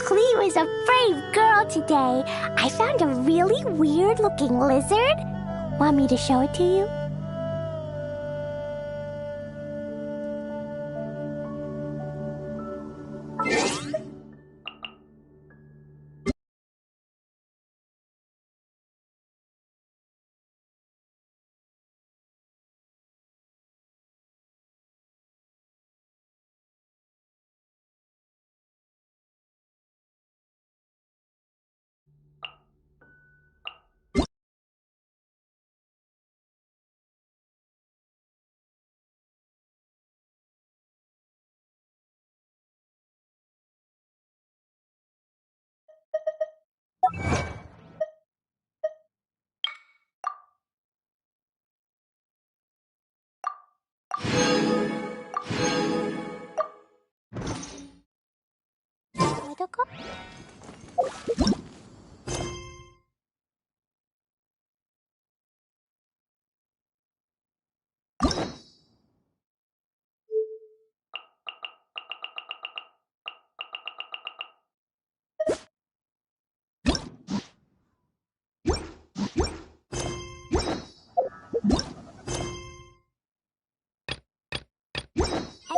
Cleo is a brave girl today. I found a really weird-looking lizard. Want me to show it to you?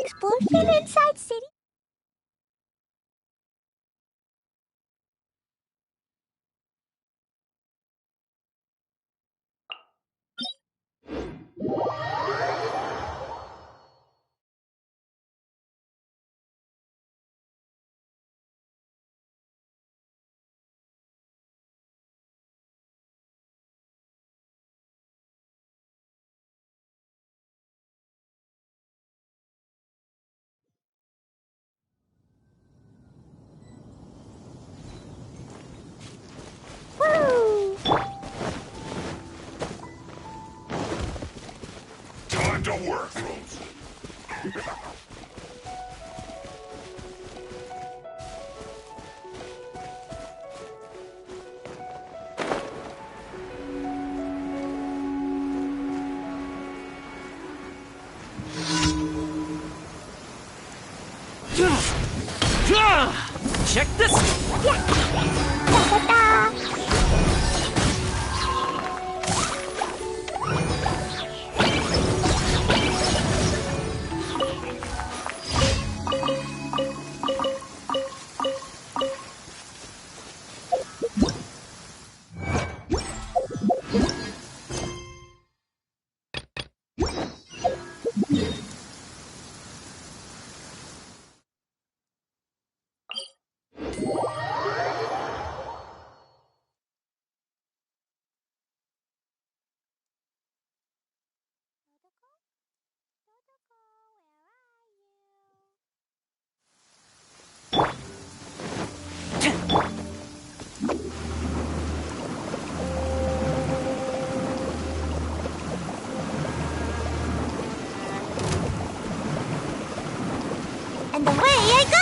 Explosion inside city. Woo! Time to work, folks. Check this! Yeah! Ta-ta-ta! And away I go!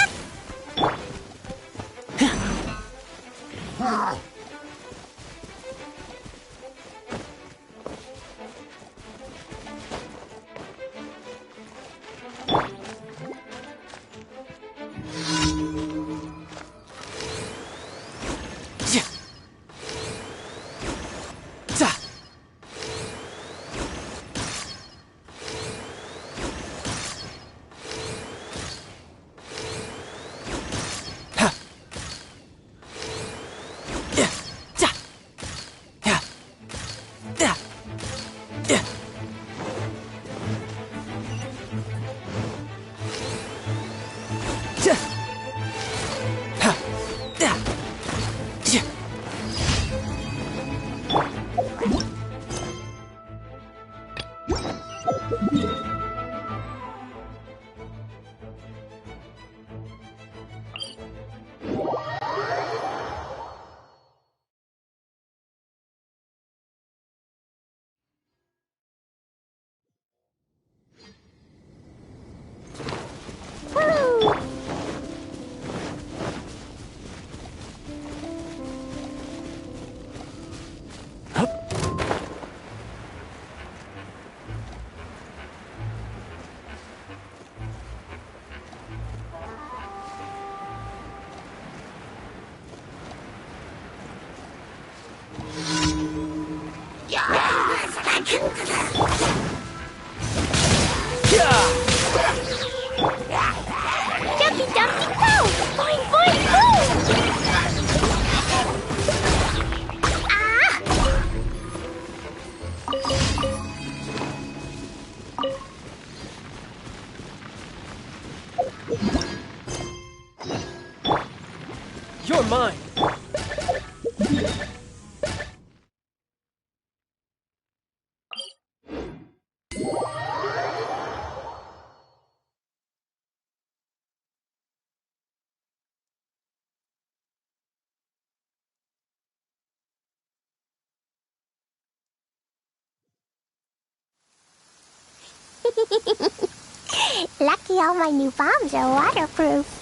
Woo! Jumpy, jumpy, go! Boing, boing, boom! Ah! You're mine! Lucky all my new bombs are waterproof.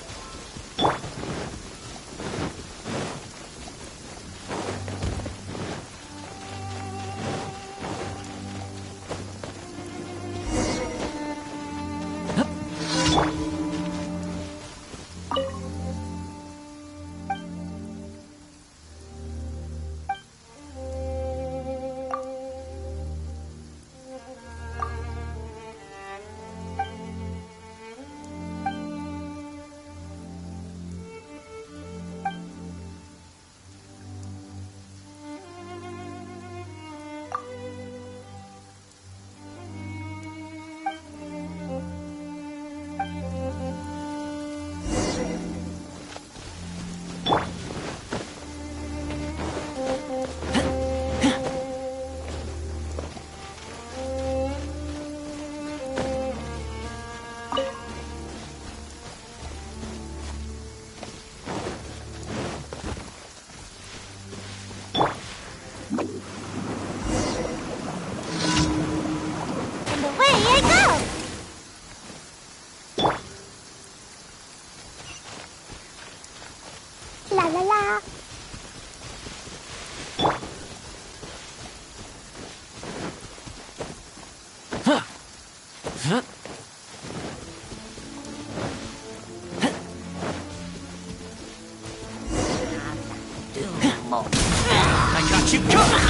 And away I go! La la la! I got you covered!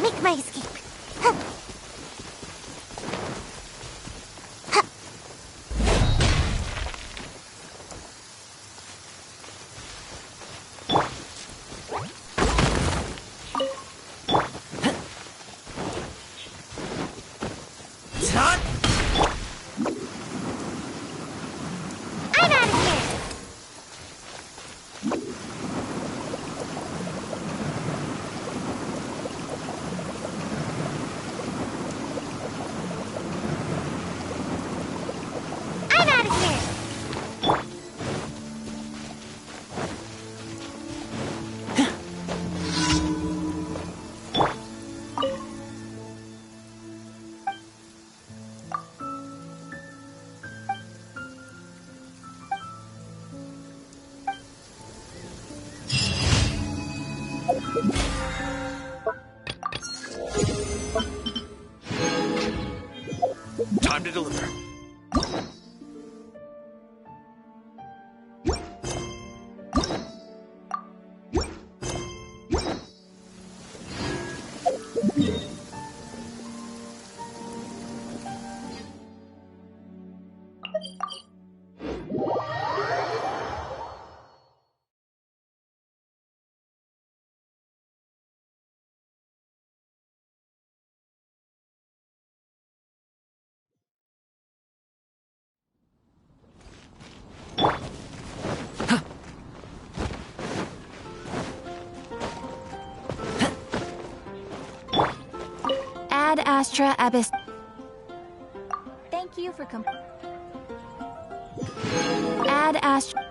Make my escape. Hot! I'm out of here. I'm out of here. Time to deliver. Ad Astra Abyss. Thank you for Ad Astra.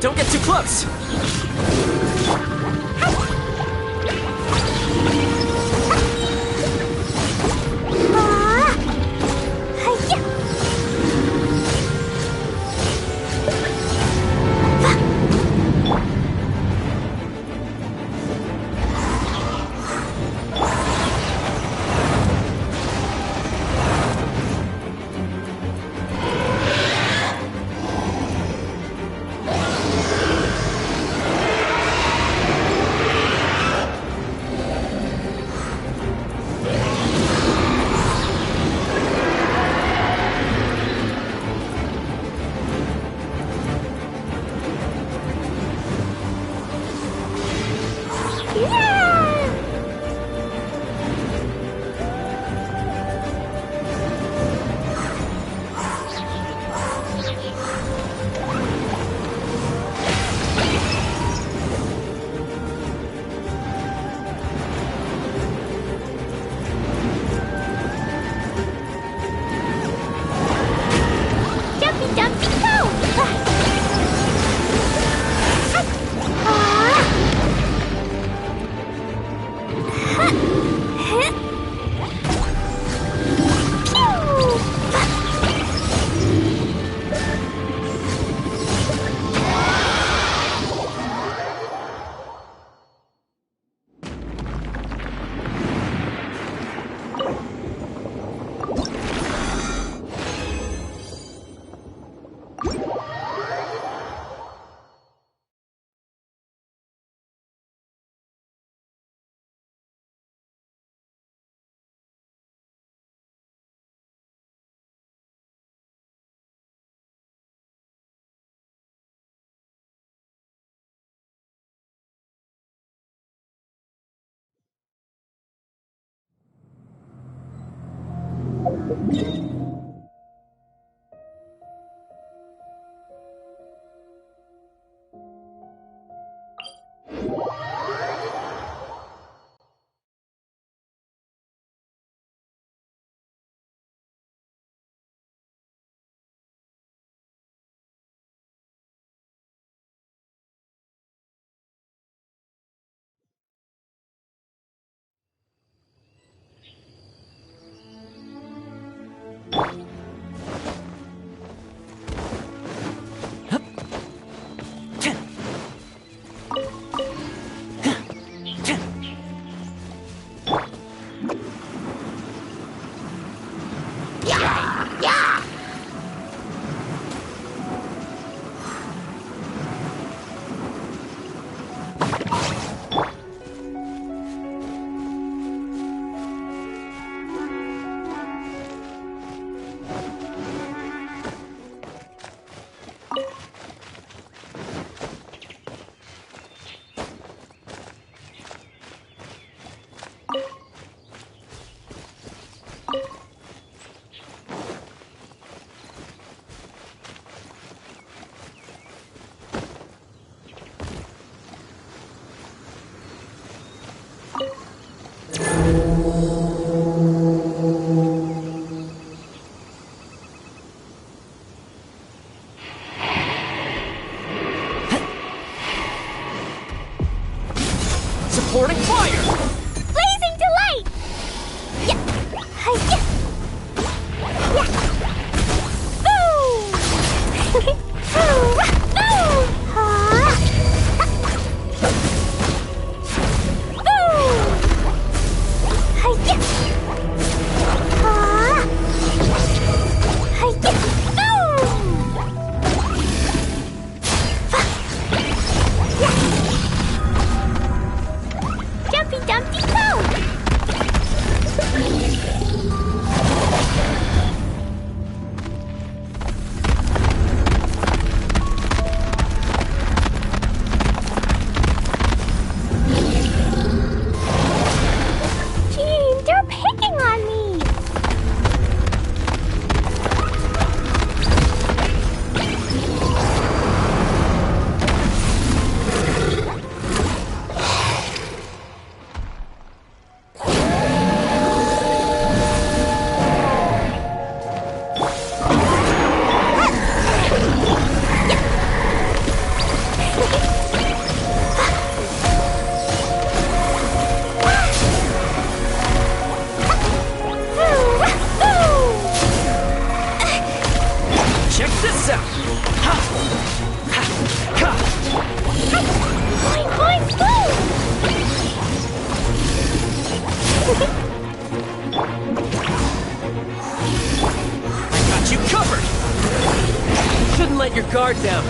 Don't get too close! Supporting fire! Blazing delight! Yeah! Yeah! Yeah! Boom! Boom! Boom! Boom! Yeah! Jumpy Dumpty Go! this out! Ha! Ha! Ha! Boing, boing, boing! I got you covered! Shouldn't let your guard down.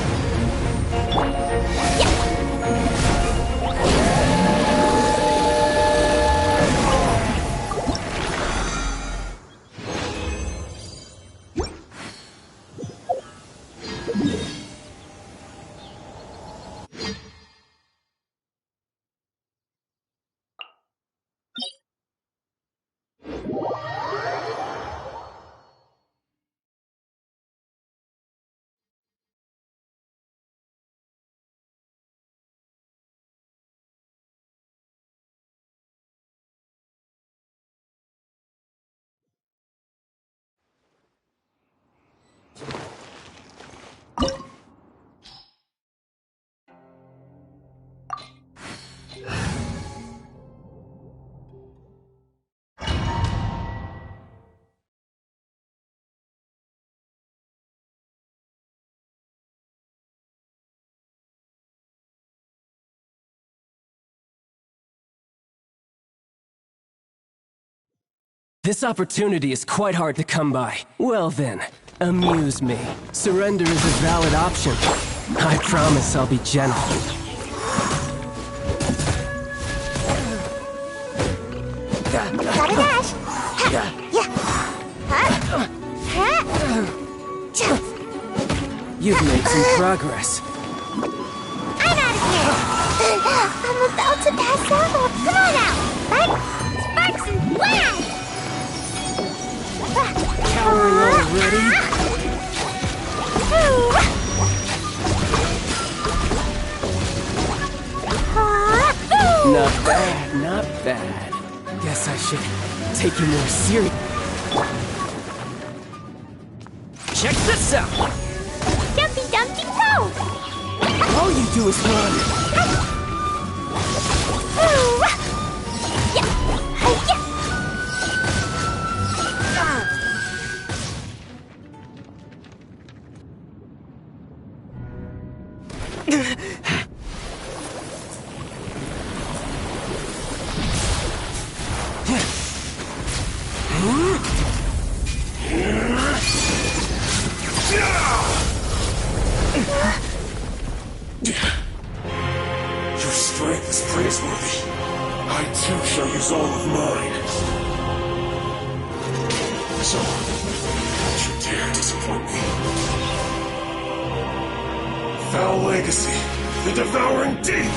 This opportunity is quite hard to come by. Well then, amuse me. Surrender is a valid option. I promise I'll be gentle. Gotta dash! Ha! Yeah! Huh? Huh? You've made some progress. I'm out of here! I'm about to pass out! Come on now! Right? Sparks and wow! Cowering already? Not bad, not bad. Guess I should take you more serious. Check this out! Jumpy Dumpty Go! All you do is run. Your strength is praiseworthy. I too shall use all of mine. So, don't you dare disappoint me. Foul legacy, the devouring deep!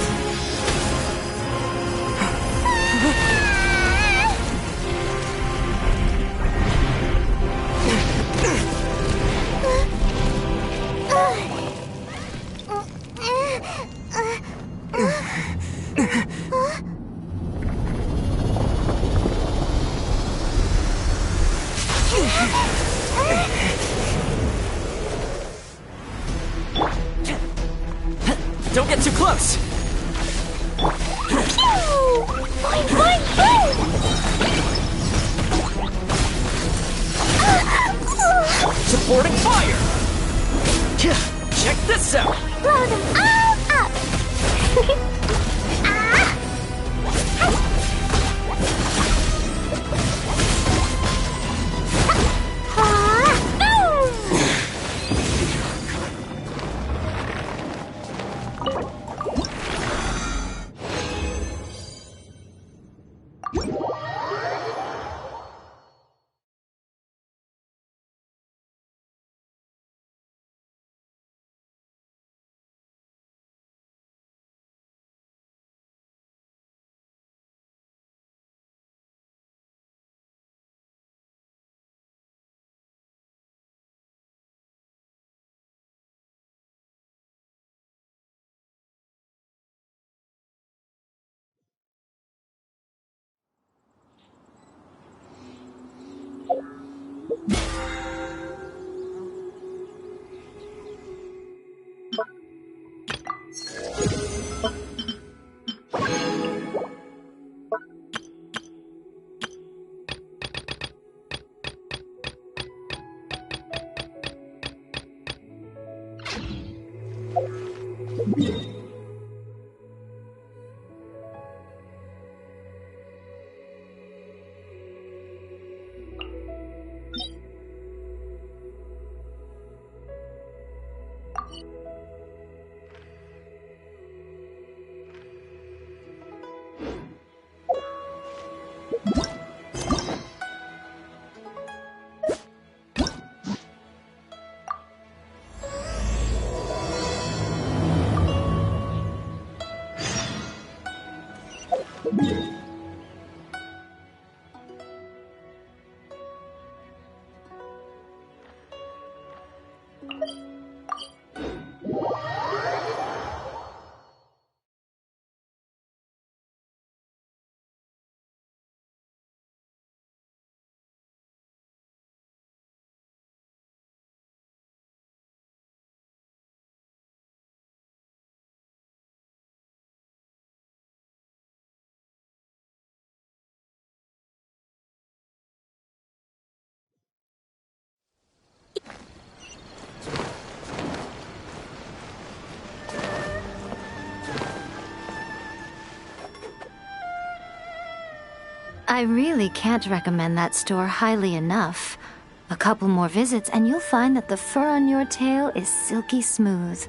Don't get too close! Boing, boing, boing! Supporting fire! Check this out! Blow them all up! I really can't recommend that store highly enough. A couple more visits and you'll find that the fur on your tail is silky smooth.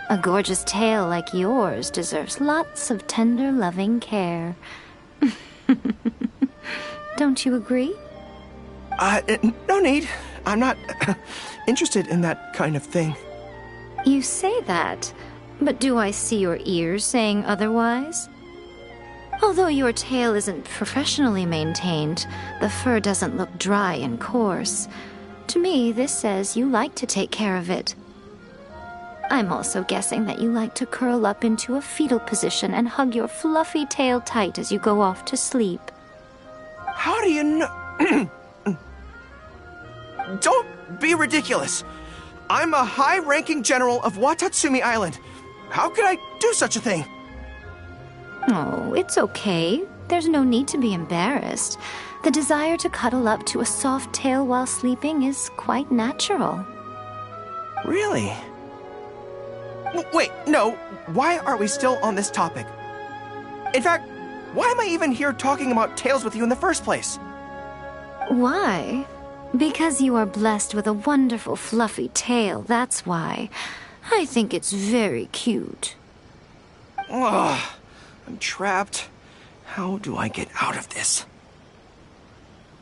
A gorgeous tail like yours deserves lots of tender, loving care. Don't you agree? No need. I'm not interested in that kind of thing. You say that, but do I see your ears saying otherwise? Although your tail isn't professionally maintained, the fur doesn't look dry and coarse. To me, this says you like to take care of it. I'm also guessing that you like to curl up into a fetal position and hug your fluffy tail tight as you go off to sleep. How do you know? Don't be ridiculous. I'm a high-ranking general of Watatsumi Island. How could I do such a thing? Oh, it's okay. There's no need to be embarrassed. The desire to cuddle up to a soft tail while sleeping is quite natural. Really? Wait, no. Why are we still on this topic? In fact, why am I even here talking about tails with you in the first place? Why? Because you are blessed with a wonderful fluffy tail, that's why. I think it's very cute. Ugh. I'm trapped. How do I get out of this?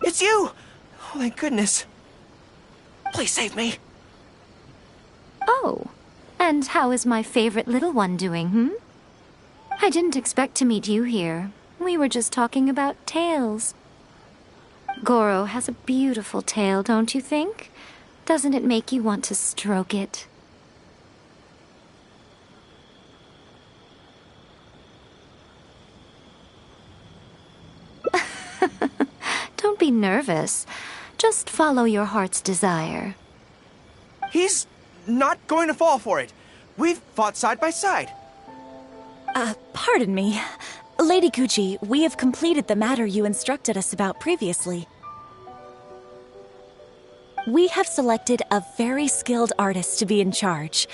It's you! Oh, thank goodness. Please save me. Oh, and how is my favorite little one doing, I didn't expect to meet you here. We were just talking about tails. Goro has a beautiful tail, don't you think? Doesn't it make you want to stroke it? Don't be nervous. Just follow your heart's desire. He's not going to fall for it. We've fought side by side. Pardon me. Lady Gucci, we have completed the matter you instructed us about previously. We have selected a very skilled artist to be in charge.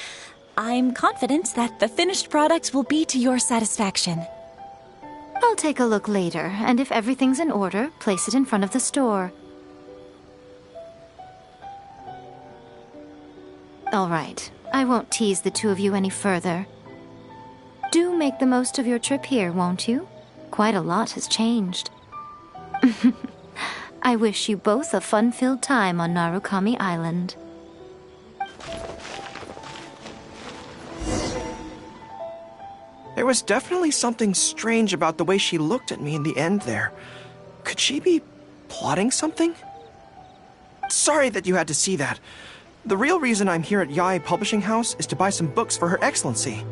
I'm confident that the finished product will be to your satisfaction. I'll take a look later, and if everything's in order, place it in front of the store. All right, I won't tease the two of you any further. Do make the most of your trip here, won't you? Quite a lot has changed. I wish you both a fun-filled time on Narukami Island. There was definitely something strange about the way she looked at me in the end there. Could she be plotting something? Sorry that you had to see that. The real reason I'm here at Yae Publishing House is to buy some books for Her Excellency.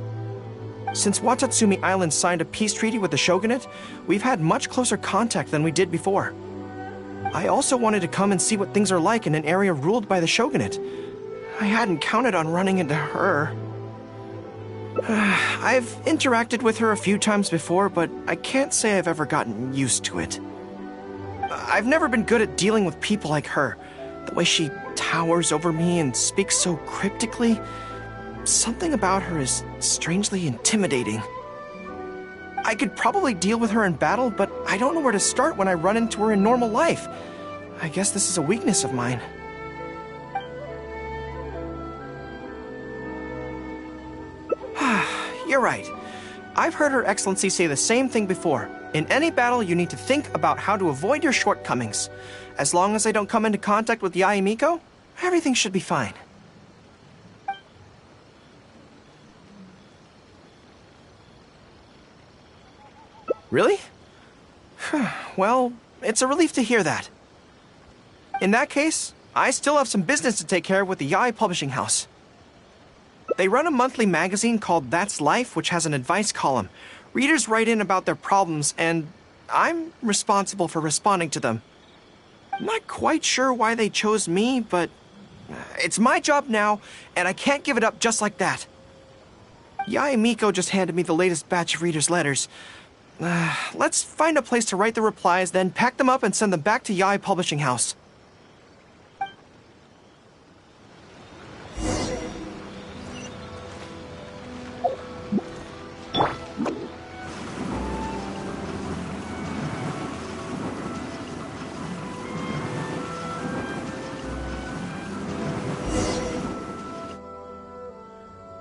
Since Watatsumi Island signed a peace treaty with the shogunate, we've had much closer contact than we did before. I also wanted to come and see what things are like in an area ruled by the shogunate. I hadn't counted on running into her. I've interacted with her a few times before, but I can't say I've ever gotten used to it. I've never been good at dealing with people like her. The way she towers over me and speaks so cryptically. something about her is strangely intimidating. I could probably deal with her in battle, but I don't know where to start when I run into her in normal life. I guess this is a weakness of mine. You're right. I've heard Her Excellency say the same thing before. In any battle, you need to think about how to avoid your shortcomings. As long as I don't come into contact with Yae Miko, everything should be fine. Really? Well, it's a relief to hear that. In that case, I still have some business to take care of with the Yae Publishing House. They run a monthly magazine called That's Life, which has an advice column. Readers write in about their problems, and I'm responsible for responding to them. I'm not quite sure why they chose me, but it's my job now, and I can't give it up just like that. Yae Miko just handed me the latest batch of readers' letters. Let's find a place to write the replies, then pack them up and send them back to Yae Publishing House.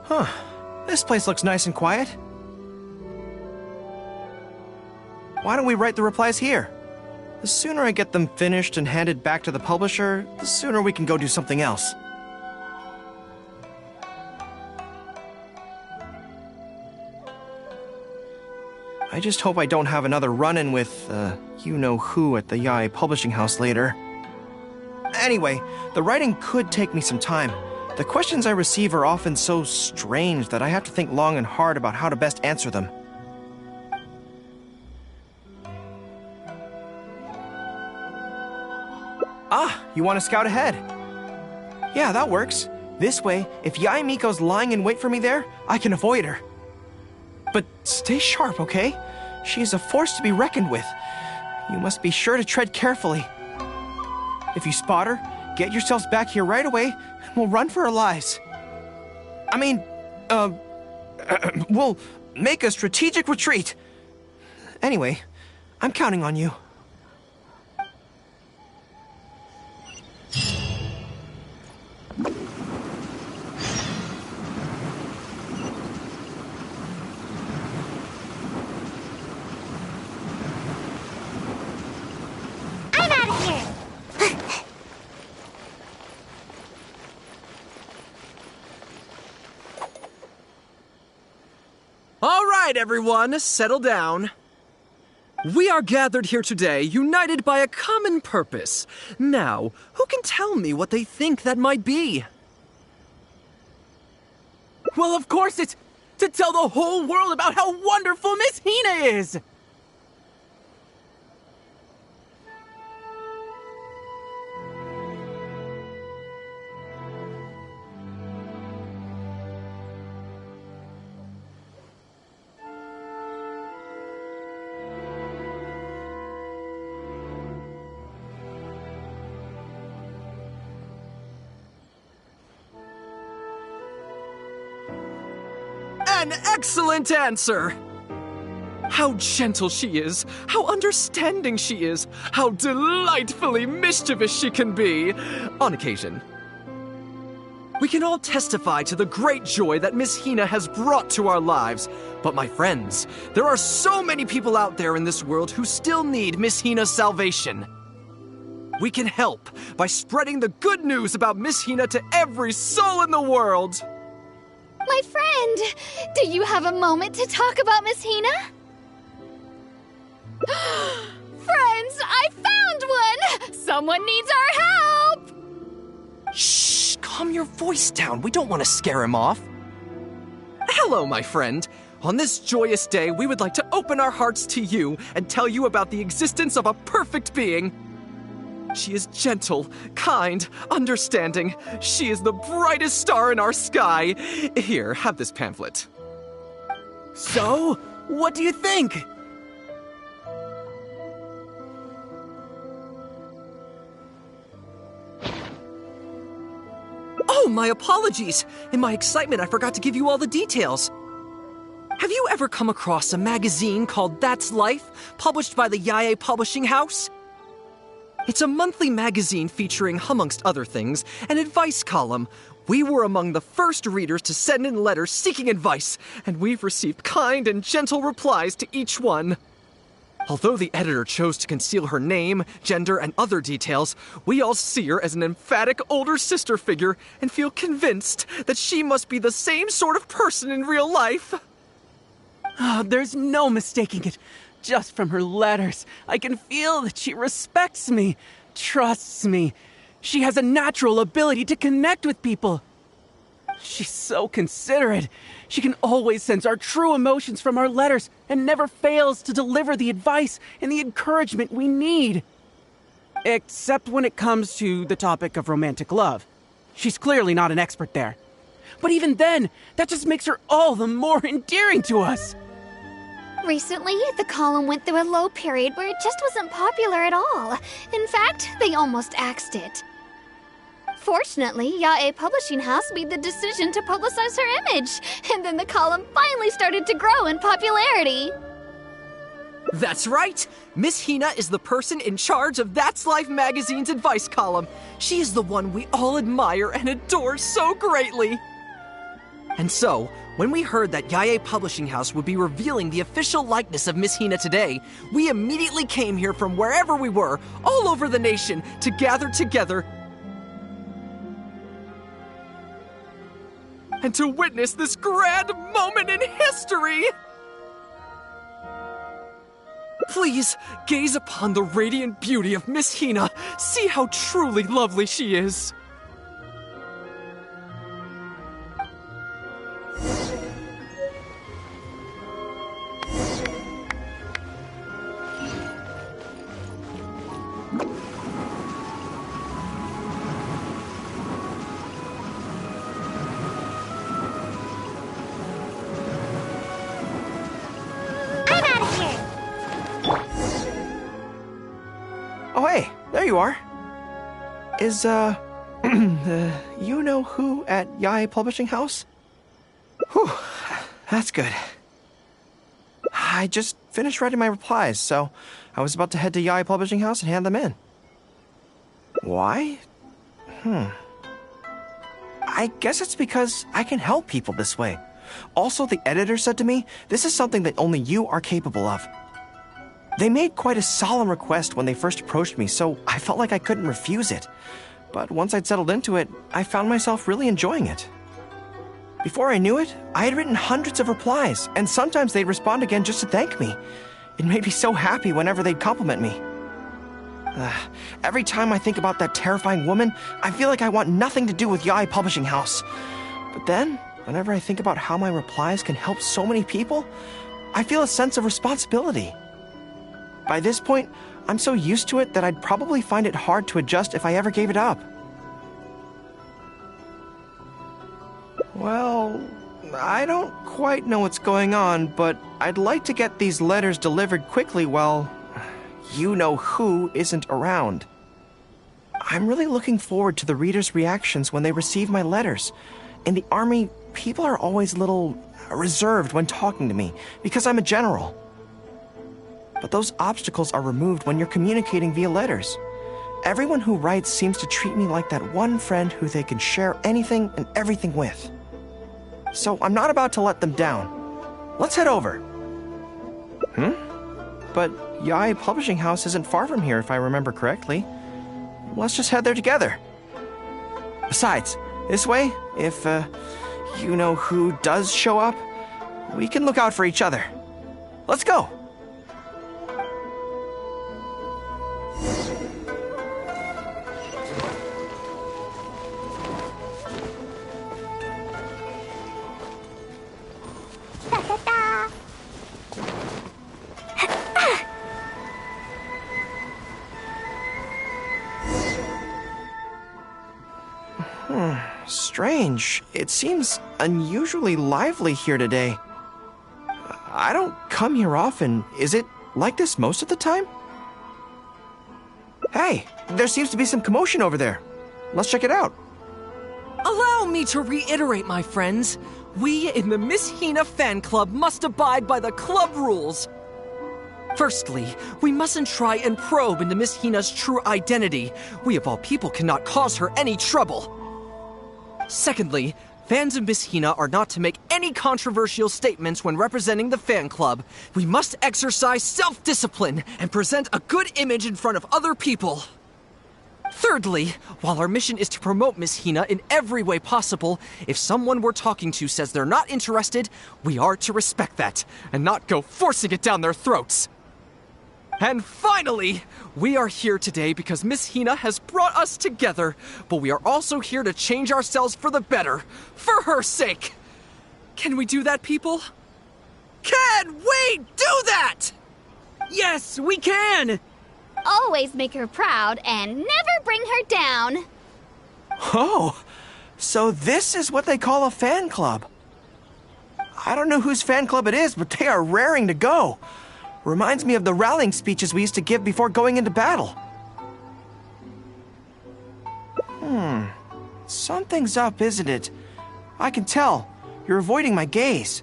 Huh. This place looks nice and quiet. Why don't we write the replies here? The sooner I get them finished and handed back to the publisher, the sooner we can go do something else. I just hope I don't have another run-in with, you-know-who at the Yae Publishing House later. Anyway, the writing could take me some time. The questions I receive are often so strange that I have to think long and hard about how to best answer them. Ah, you want to scout ahead? Yeah, that works. This way, if Yae Miko's lying in wait for me there, I can avoid her. But stay sharp, okay? She is a force to be reckoned with. You must be sure to tread carefully. If you spot her, get yourselves back here right away, and we'll run for our lives. I mean, we'll make a strategic retreat. Anyway, I'm counting on you. I'm out of here! All right, everyone, settle down. We are gathered here today, united by a common purpose. Now, who can tell me what they think that might be? Well, of course, it's to tell the whole world about how wonderful Miss Hina is! An excellent answer! How gentle she is, how understanding she is, how delightfully mischievous she can be, on occasion. We can all testify to the great joy that Miss Hina has brought to our lives. But my friends, there are so many people out there in this world who still need Miss Hina's salvation. We can help by spreading the good news about Miss Hina to every soul in the world. My friend, do you have a moment to talk about Miss Hina? Friends, I found one! Someone needs our help! Shh, calm your voice down. We don't want to scare him off. Hello, my friend. On this joyous day, we would like to open our hearts to you and tell you about the existence of a perfect being. She is gentle, kind, understanding. She is the brightest star in our sky. Here, have this pamphlet. So, what do you think? Oh my apologies. In my excitement, I forgot to give you all the details. Have you ever come across a magazine called That's Life, published by the Yae Publishing House? It's a monthly magazine featuring, amongst other things, an advice column. We were among the first readers to send in letters seeking advice, and we've received kind and gentle replies to each one. Although the editor chose to conceal her name, gender, and other details, we all see her as an emphatic older sister figure and feel convinced that she must be the same sort of person in real life. Oh, there's no mistaking it. Just from her letters, I can feel that she respects me, trusts me. She has a natural ability to connect with people. She's so considerate. She can always sense our true emotions from our letters and never fails to deliver the advice and the encouragement we need. Except when it comes to the topic of romantic love. She's clearly not an expert there. But even then, that just makes her all the more endearing to us. Recently, the column went through a low period where it just wasn't popular at all. In fact, they almost axed it. Fortunately, Yae Publishing House made the decision to publicize her image, and then the column finally started to grow in popularity. That's right! Miss Hina is the person in charge of That's Life magazine's advice column. She is the one we all admire and adore so greatly. And so, when we heard that Yae Publishing House would be revealing the official likeness of Miss Hina today, we immediately came here from wherever we were, all over the nation, to gather together and to witness this grand moment in history! Please, gaze upon the radiant beauty of Miss Hina. See how truly lovely she is. Oh, hey, there you are. Is, you know who at Yae Publishing House? Whew, that's good. I just finished writing my replies, so I was about to head to Yae Publishing House and hand them in. Why? I guess it's because I can help people this way. Also, the editor said to me, this is something that only you are capable of. They made quite a solemn request when they first approached me, so I felt like I couldn't refuse it. But once I'd settled into it, I found myself really enjoying it. Before I knew it, I had written hundreds of replies, and sometimes they'd respond again just to thank me. It made me so happy whenever they'd compliment me. Every time I think about that terrifying woman, I feel like I want nothing to do with Yae Publishing House. But then, whenever I think about how my replies can help so many people, I feel a sense of responsibility. By this point, I'm so used to it that I'd probably find it hard to adjust if I ever gave it up. Well, I don't quite know what's going on, but I'd like to get these letters delivered quickly while you-know-who isn't around. I'm really looking forward to the readers' reactions when they receive my letters. In the army, people are always a little reserved when talking to me because I'm a general. But those obstacles are removed when you're communicating via letters. Everyone who writes seems to treat me like that one friend who they can share anything and everything with. So I'm not about to let them down. Let's head over. But Yae Publishing House isn't far from here, if I remember correctly. Let's just head there together. Besides, this way, if, you-know-who does show up, we can look out for each other. Let's go! Strange. It seems unusually lively here today. I don't come here often. Is it like this most of the time? Hey, there seems to be some commotion over there. Let's check it out. Allow me to reiterate, my friends. We in the Miss Hina fan club must abide by the club rules. Firstly, we mustn't try and probe into Miss Hina's true identity. We of all people cannot cause her any trouble. Secondly, fans of Miss Hina are not to make any controversial statements when representing the fan club. We must exercise self-discipline and present a good image in front of other people. Thirdly, while our mission is to promote Miss Hina in every way possible, if someone we're talking to says they're not interested, we are to respect that and not go forcing it down their throats. And finally, we are here today because Miss Hina has brought us together, but we are also here to change ourselves for the better, for her sake. Can we do that, people? Can we do that? Yes, we can! Always make her proud and never bring her down. Oh, so this is what they call a fan club. I don't know whose fan club it is, but they are raring to go. Reminds me of the rallying speeches we used to give before going into battle. Something's up, isn't it? I can tell. You're avoiding my gaze.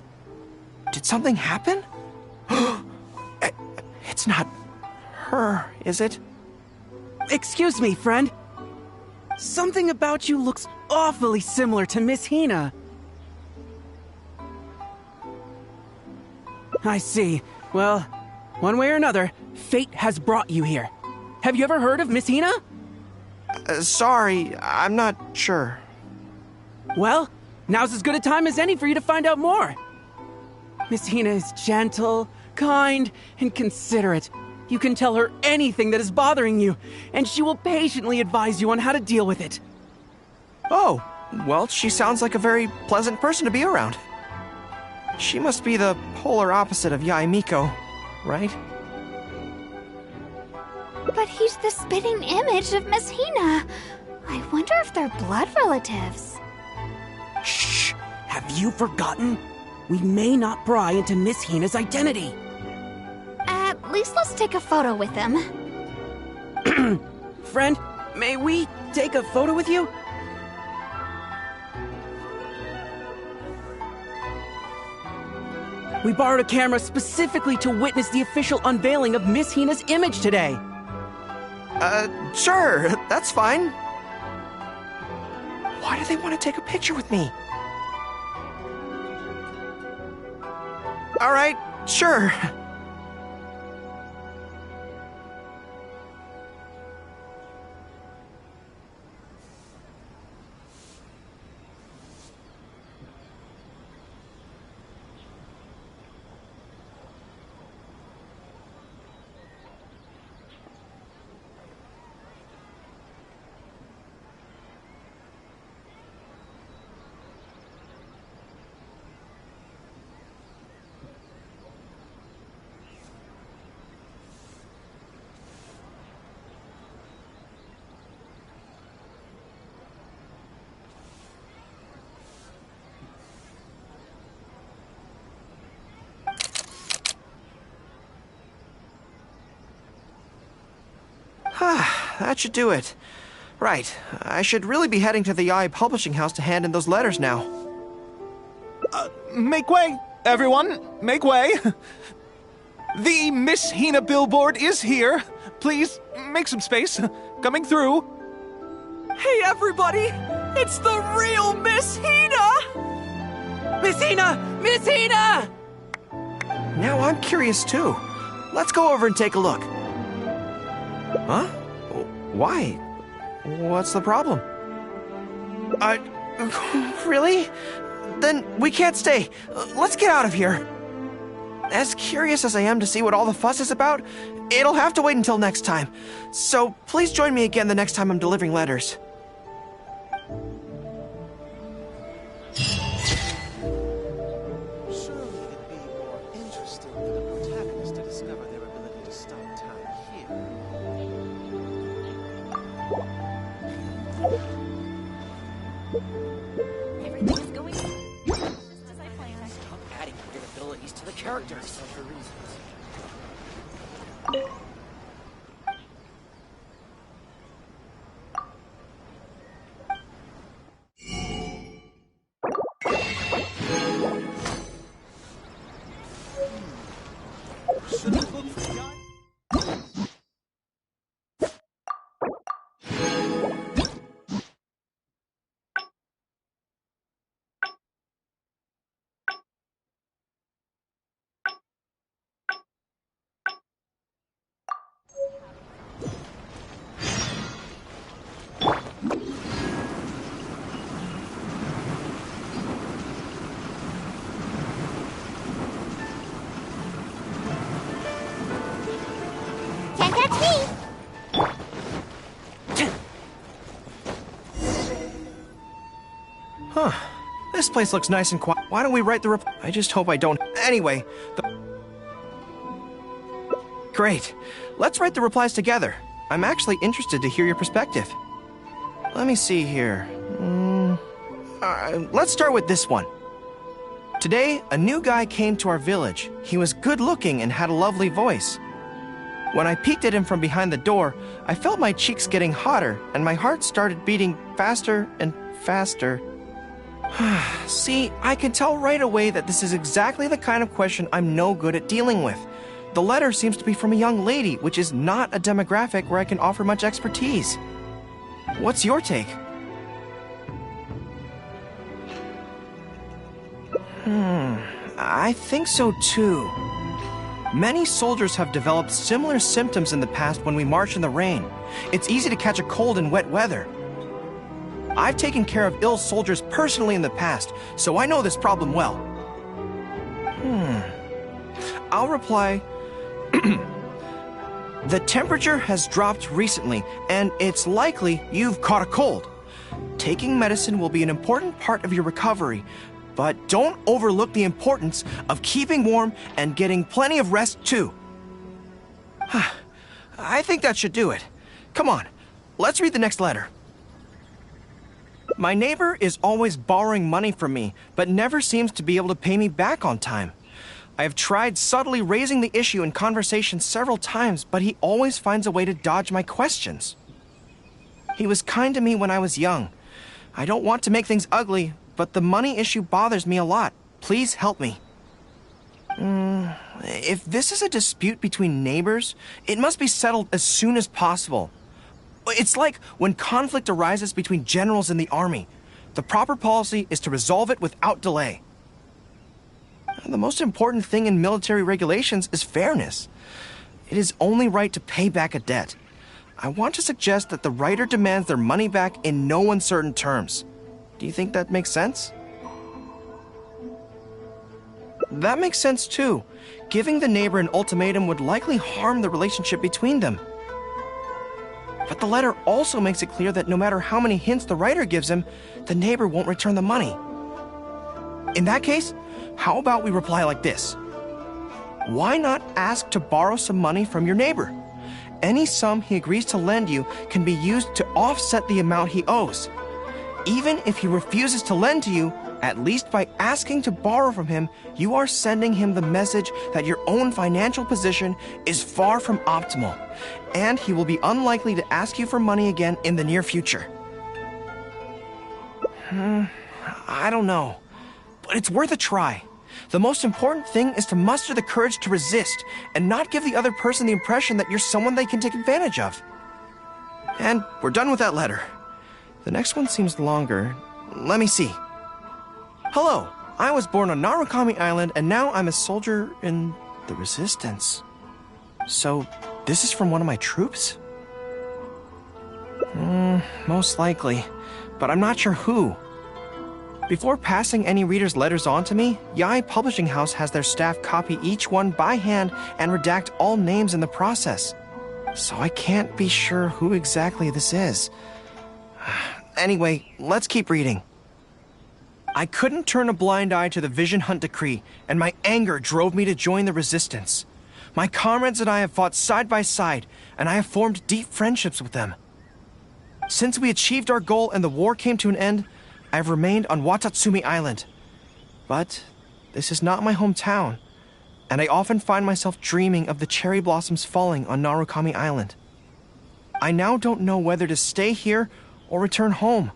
Did something happen? It's not her, is it? Excuse me, friend. Something about you looks awfully similar to Miss Hina. I see. Well, one way or another, fate has brought you here. Have you ever heard of Miss Hina? Sorry, I'm not sure. Well, now's as good a time as any for you to find out more. Miss Hina is gentle, kind, and considerate. You can tell her anything that is bothering you, and she will patiently advise you on how to deal with it. Oh, well, she sounds like a very pleasant person to be around. She must be the polar opposite of Yae Miko, right? But he's the spitting image of Miss Hina. I wonder if they're blood relatives. Shh! Have you forgotten? We may not pry into Miss Hina's identity. At least let's take a photo with them. Friend, may we take a photo with you? We borrowed a camera specifically to witness the official unveiling of Miss Hina's image today. Sure, that's fine. Why do they want to take a picture with me? All right, sure. That should do it. Right, I should really be heading to the Yae publishing house to hand in those letters now. Make way, everyone! Make way! The Miss Hina billboard is here. Please, make some space. Coming through. Hey, everybody! It's the real Miss Hina! Miss Hina! Miss Hina! Now I'm curious too. Let's go over and take a look. Huh? Why? What's the problem? Really? Then we can't stay. Let's get out of here. As curious as I am to see what all the fuss is about, it'll have to wait until next time. So please join me again the next time I'm delivering letters. Surely it'd be more interesting for the protagonist to discover their ability to stop time here. Everything's going just as I planned. Stop adding weird abilities to the characters. shouldn't look for Yai. Can't catch me! Huh. This place looks nice and quiet. Why don't we write the reply? I just hope I don't. Anyway, Great. Let's write the replies together. I'm actually interested to hear your perspective. Let me see here. Let's start with this one. Today, a new guy came to our village. He was good-looking and had a lovely voice. When I peeked at him from behind the door, I felt my cheeks getting hotter, and my heart started beating faster and faster. See, I can tell right away that this is exactly the kind of question I'm no good at dealing with. The letter seems to be from a young lady, which is not a demographic where I can offer much expertise. What's your take? I think so too. Many soldiers have developed similar symptoms in the past when we march in the rain. It's easy to catch a cold in wet weather. I've taken care of ill soldiers personally in the past, so I know this problem well. I'll reply, the temperature has dropped recently, and it's likely you've caught a cold. Taking medicine will be an important part of your recovery, but don't overlook the importance of keeping warm and getting plenty of rest too. I think that should do it. Come on, let's read the next letter. My neighbor is always borrowing money from me, but never seems to be able to pay me back on time. I have tried subtly raising the issue in conversation several times, but he always finds a way to dodge my questions. He was kind to me when I was young. I don't want to make things ugly, but the money issue bothers me a lot. Please help me. If this is a dispute between neighbors, it must be settled as soon as possible. It's like when conflict arises between generals in the army. The proper policy is to resolve it without delay. The most important thing in military regulations is fairness. It is only right to pay back a debt. I want to suggest that the writer demands their money back in no uncertain terms. Do you think that makes sense? That makes sense too. Giving the neighbor an ultimatum would likely harm the relationship between them. But the letter also makes it clear that no matter how many hints the writer gives him, the neighbor won't return the money. In that case, how about we reply like this? Why not ask to borrow some money from your neighbor? Any sum he agrees to lend you can be used to offset the amount he owes. Even if he refuses to lend to you, at least by asking to borrow from him, you are sending him the message that your own financial position is far from optimal, and he will be unlikely to ask you for money again in the near future. I don't know, but it's worth a try. The most important thing is to muster the courage to resist and not give the other person the impression that you're someone they can take advantage of. And we're done with that letter. The next one seems longer. Let me see. Hello, I was born on Narukami Island and now I'm a soldier in the Resistance. So, this is from one of my troops? Most likely, but I'm not sure who. Before passing any reader's letters on to me, Yai Publishing House has their staff copy each one by hand and redact all names in the process. So I can't be sure who exactly this is. Anyway, let's keep reading. I couldn't turn a blind eye to the Vision Hunt decree, and my anger drove me to join the Resistance. My comrades and I have fought side by side, and I have formed deep friendships with them. Since we achieved our goal and the war came to an end, I have remained on Watatsumi Island. But this is not my hometown, and I often find myself dreaming of the cherry blossoms falling on Narukami Island. I now don't know whether to stay here or return home.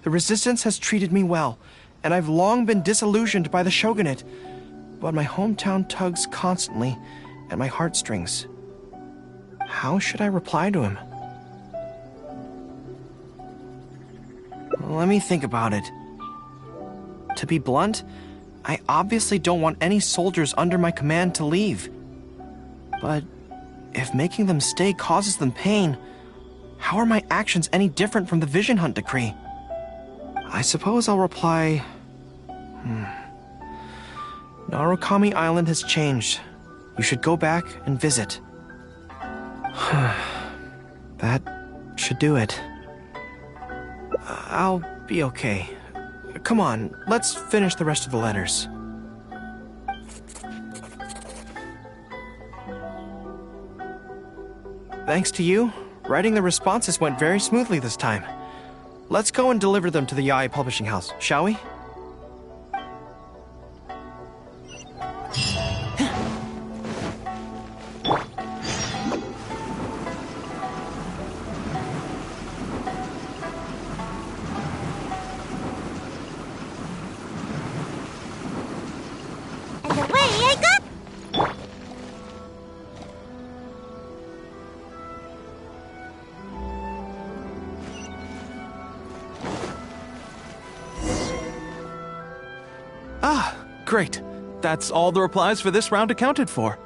The Resistance has treated me well, and I've long been disillusioned by the shogunate, but my hometown tugs constantly, at my heartstrings. How should I reply to him? Let me think about it. To be blunt, I obviously don't want any soldiers under my command to leave. But if making them stay causes them pain, how are my actions any different from the Vision Hunt decree? I suppose I'll reply... Narukami Island has changed. You should go back and visit. That should do it. I'll be okay. Come on, let's finish the rest of the letters. Thanks to you, writing the responses went very smoothly this time. Let's go and deliver them to the Yae Publishing House, shall we? And away I go! Ah, great. That's all the replies for this round accounted for.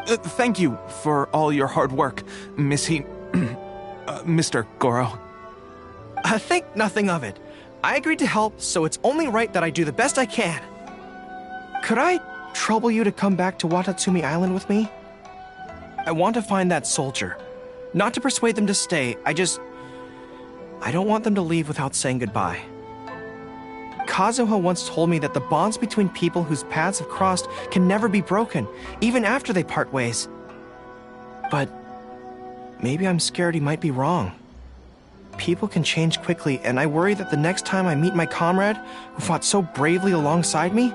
Thank you for all your hard work, Mr. Goro. Think nothing of it. I agreed to help, so it's only right that I do the best I can. Could I trouble you to come back to Watatsumi Island with me? I want to find that soldier. Not to persuade them to stay, I don't want them to leave without saying goodbye. Kazuha once told me that the bonds between people whose paths have crossed can never be broken, even after they part ways. But maybe I'm scared he might be wrong. People can change quickly, and I worry that the next time I meet my comrade, who fought so bravely alongside me,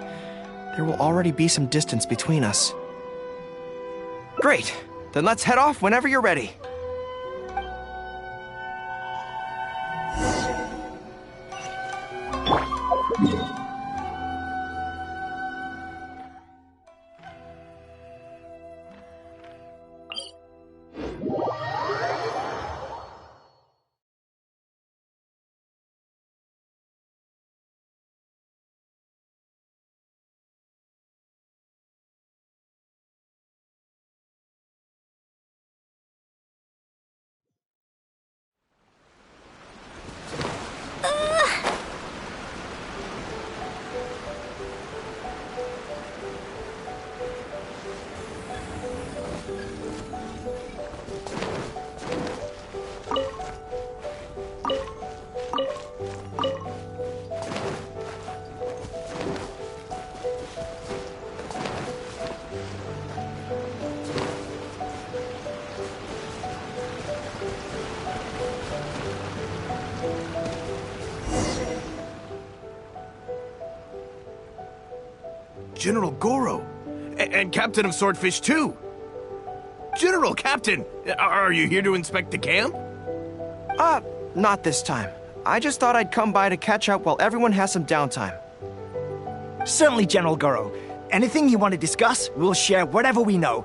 there will already be some distance between us. Great! Then let's head off whenever you're ready. General Goro, and Captain of Swordfish too. General Captain, are you here to inspect the camp? Not this time. I just thought I'd come by to catch up while everyone has some downtime. Certainly, General Goro. Anything you want to discuss, we'll share whatever we know.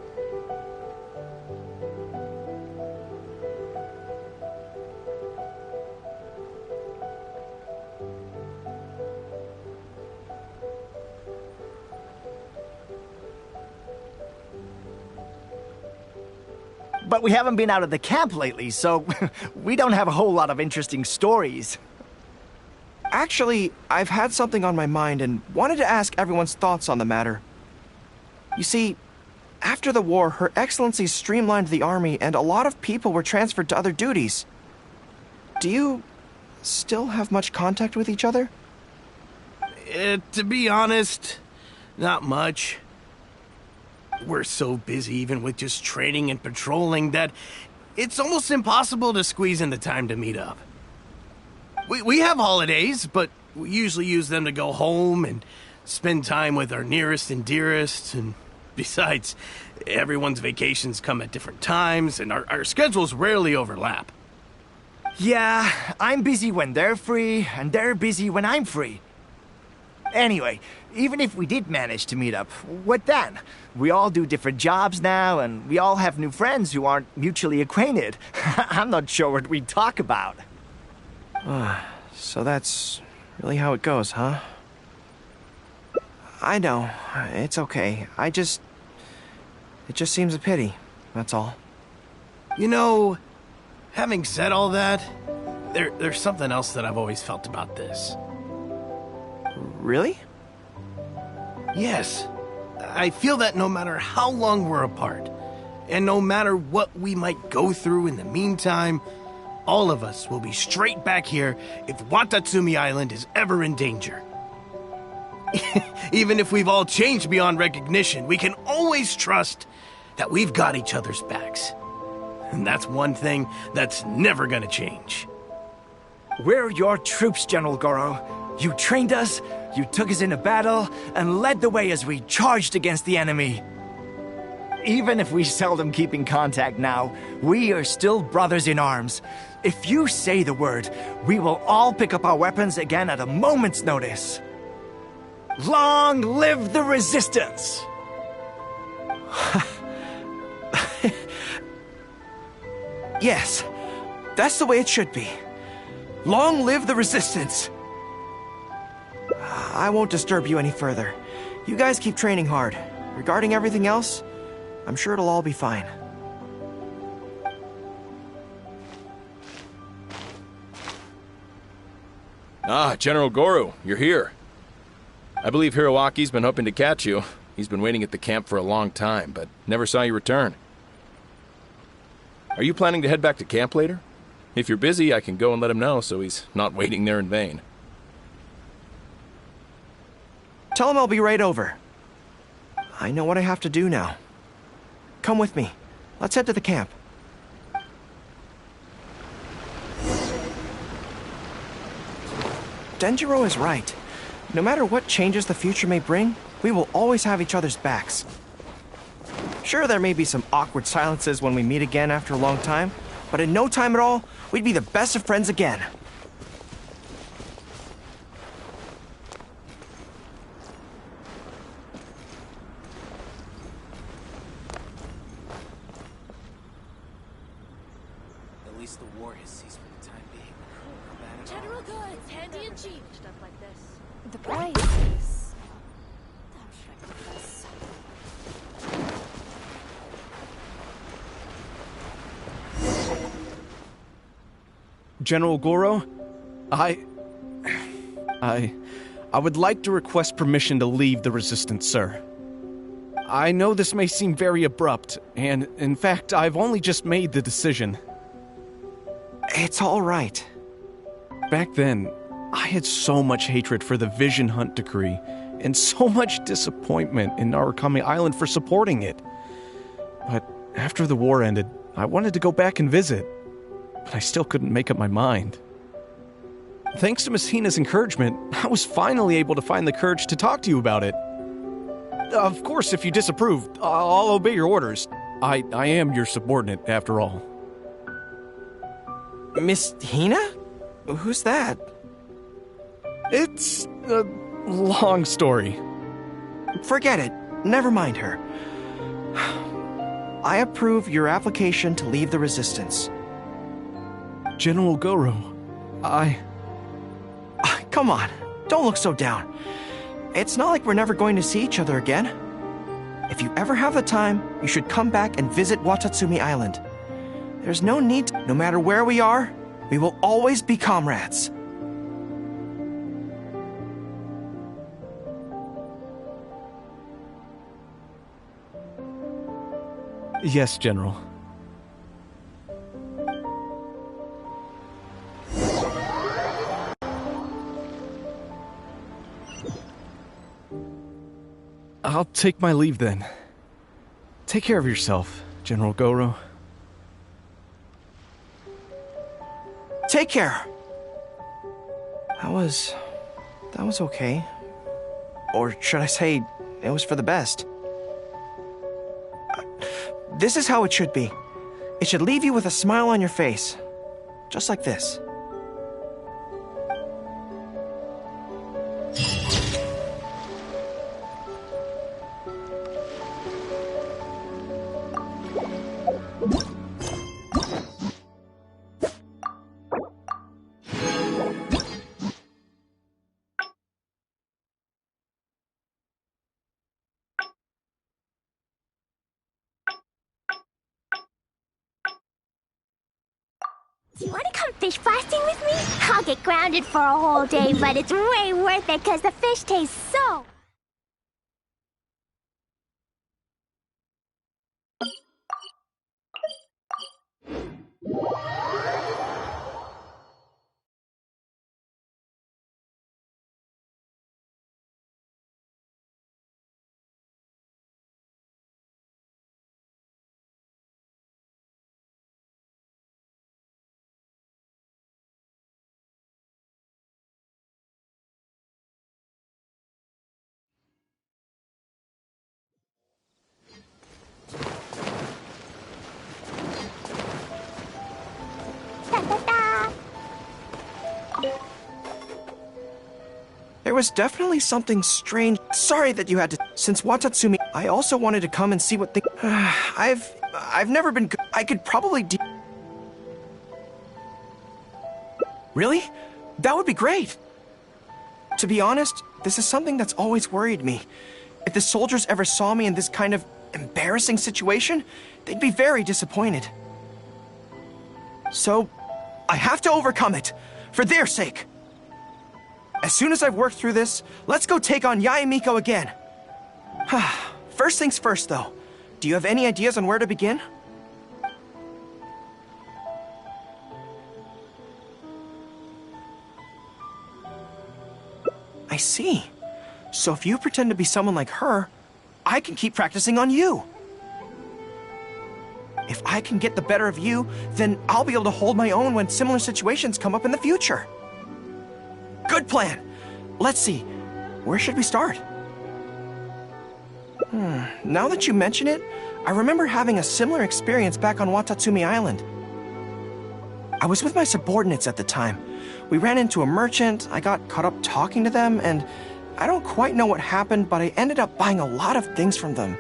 But we haven't been out of the camp lately, so we don't have a whole lot of interesting stories. Actually, I've had something on my mind and wanted to ask everyone's thoughts on the matter. You see, after the war, Her Excellency streamlined the army and a lot of people were transferred to other duties. Do you still have much contact with each other? To be honest, not much. We're so busy even with just training and patrolling that it's almost impossible to squeeze in the time to meet up. We have holidays, but we usually use them to go home and spend time with our nearest and dearest, and besides, everyone's vacations come at different times, and our schedules rarely overlap. Yeah, I'm busy when they're free, and they're busy when I'm free. Anyway, even if we did manage to meet up, what then? We all do different jobs now, and we all have new friends who aren't mutually acquainted. I'm not sure what we'd talk about. So that's really how it goes, huh? I know. It's okay. It just seems a pity. That's all. You know, having said all that, there's something else that I've always felt about this. Really? Yes. I feel that no matter how long we're apart, and no matter what we might go through in the meantime, all of us will be straight back here if Watatsumi Island is ever in danger. Even if we've all changed beyond recognition, we can always trust that we've got each other's backs. And that's one thing that's never gonna change. We're your troops, General Goro. You trained us, you took us into battle, and led the way as we charged against the enemy. Even if we seldom keep in contact now, we are still brothers in arms. If you say the word, we will all pick up our weapons again at a moment's notice. Long live the resistance! Yes, that's the way it should be. Long live the resistance! I won't disturb you any further. You guys keep training hard. Regarding everything else, I'm sure it'll all be fine. Ah, General Goro, you're here. I believe Hiroaki's been hoping to catch you. He's been waiting at the camp for a long time, but never saw you return. Are you planning to head back to camp later? If you're busy, I can go and let him know so he's not waiting there in vain. Tell him I'll be right over. I know what I have to do now. Come with me. Let's head to the camp. Denjiro is right. No matter what changes the future may bring, we will always have each other's backs. Sure, there may be some awkward silences when we meet again after a long time, but in no time at all, we'd be the best of friends again. At least the war has ceased for the time being. General goods, handy and cheap. Stuff like this. The price is... General Goro, I would like to request permission to leave the Resistance, sir. I know this may seem very abrupt, and in fact, I've only just made the decision. It's all right. Back then, I had so much hatred for the Vision Hunt decree, and so much disappointment in Narukami Island for supporting it. But after the war ended, I wanted to go back and visit, but I still couldn't make up my mind. Thanks to Miss Hina's encouragement, I was finally able to find the courage to talk to you about it. Of course, if you disapprove, I'll obey your orders. I am your subordinate, after all. Miss Hina? Who's that? It's a long story. Forget it. Never mind her. I approve your application to leave the Resistance. General Goro, Come on, don't look so down. It's not like we're never going to see each other again. If you ever have the time, you should come back and visit Watatsumi Island. There's no need to, no matter where we are, we will always be comrades. Yes, General. I'll take my leave then. Take care of yourself, General Goro. Take care. That was okay. Or should I say, it was for the best. This is how it should be. It should leave you with a smile on your face. Just like this. Do you want to come fish blasting with me? I'll get grounded for a whole day, but it's way worth it because the fish tastes so... There was definitely something strange. Sorry that you had to. Since Watatsumi, I also wanted to come and see what I've never been. I could probably. Really? That would be great. To be honest, this is something that's always worried me. If the soldiers ever saw me in this kind of embarrassing situation, they'd be very disappointed. So, I have to overcome it, for their sake. As soon as I've worked through this, let's go take on Yae Miko again. First things first, though. Do you have any ideas on where to begin? I see. So if you pretend to be someone like her, I can keep practicing on you. If I can get the better of you, then I'll be able to hold my own when similar situations come up in the future. Good plan. Let's see. Where should we start? Now that you mention it, I remember having a similar experience back on Watatsumi Island. I was with my subordinates at the time. We ran into a merchant, I got caught up talking to them, and I don't quite know what happened, but I ended up buying a lot of things from them.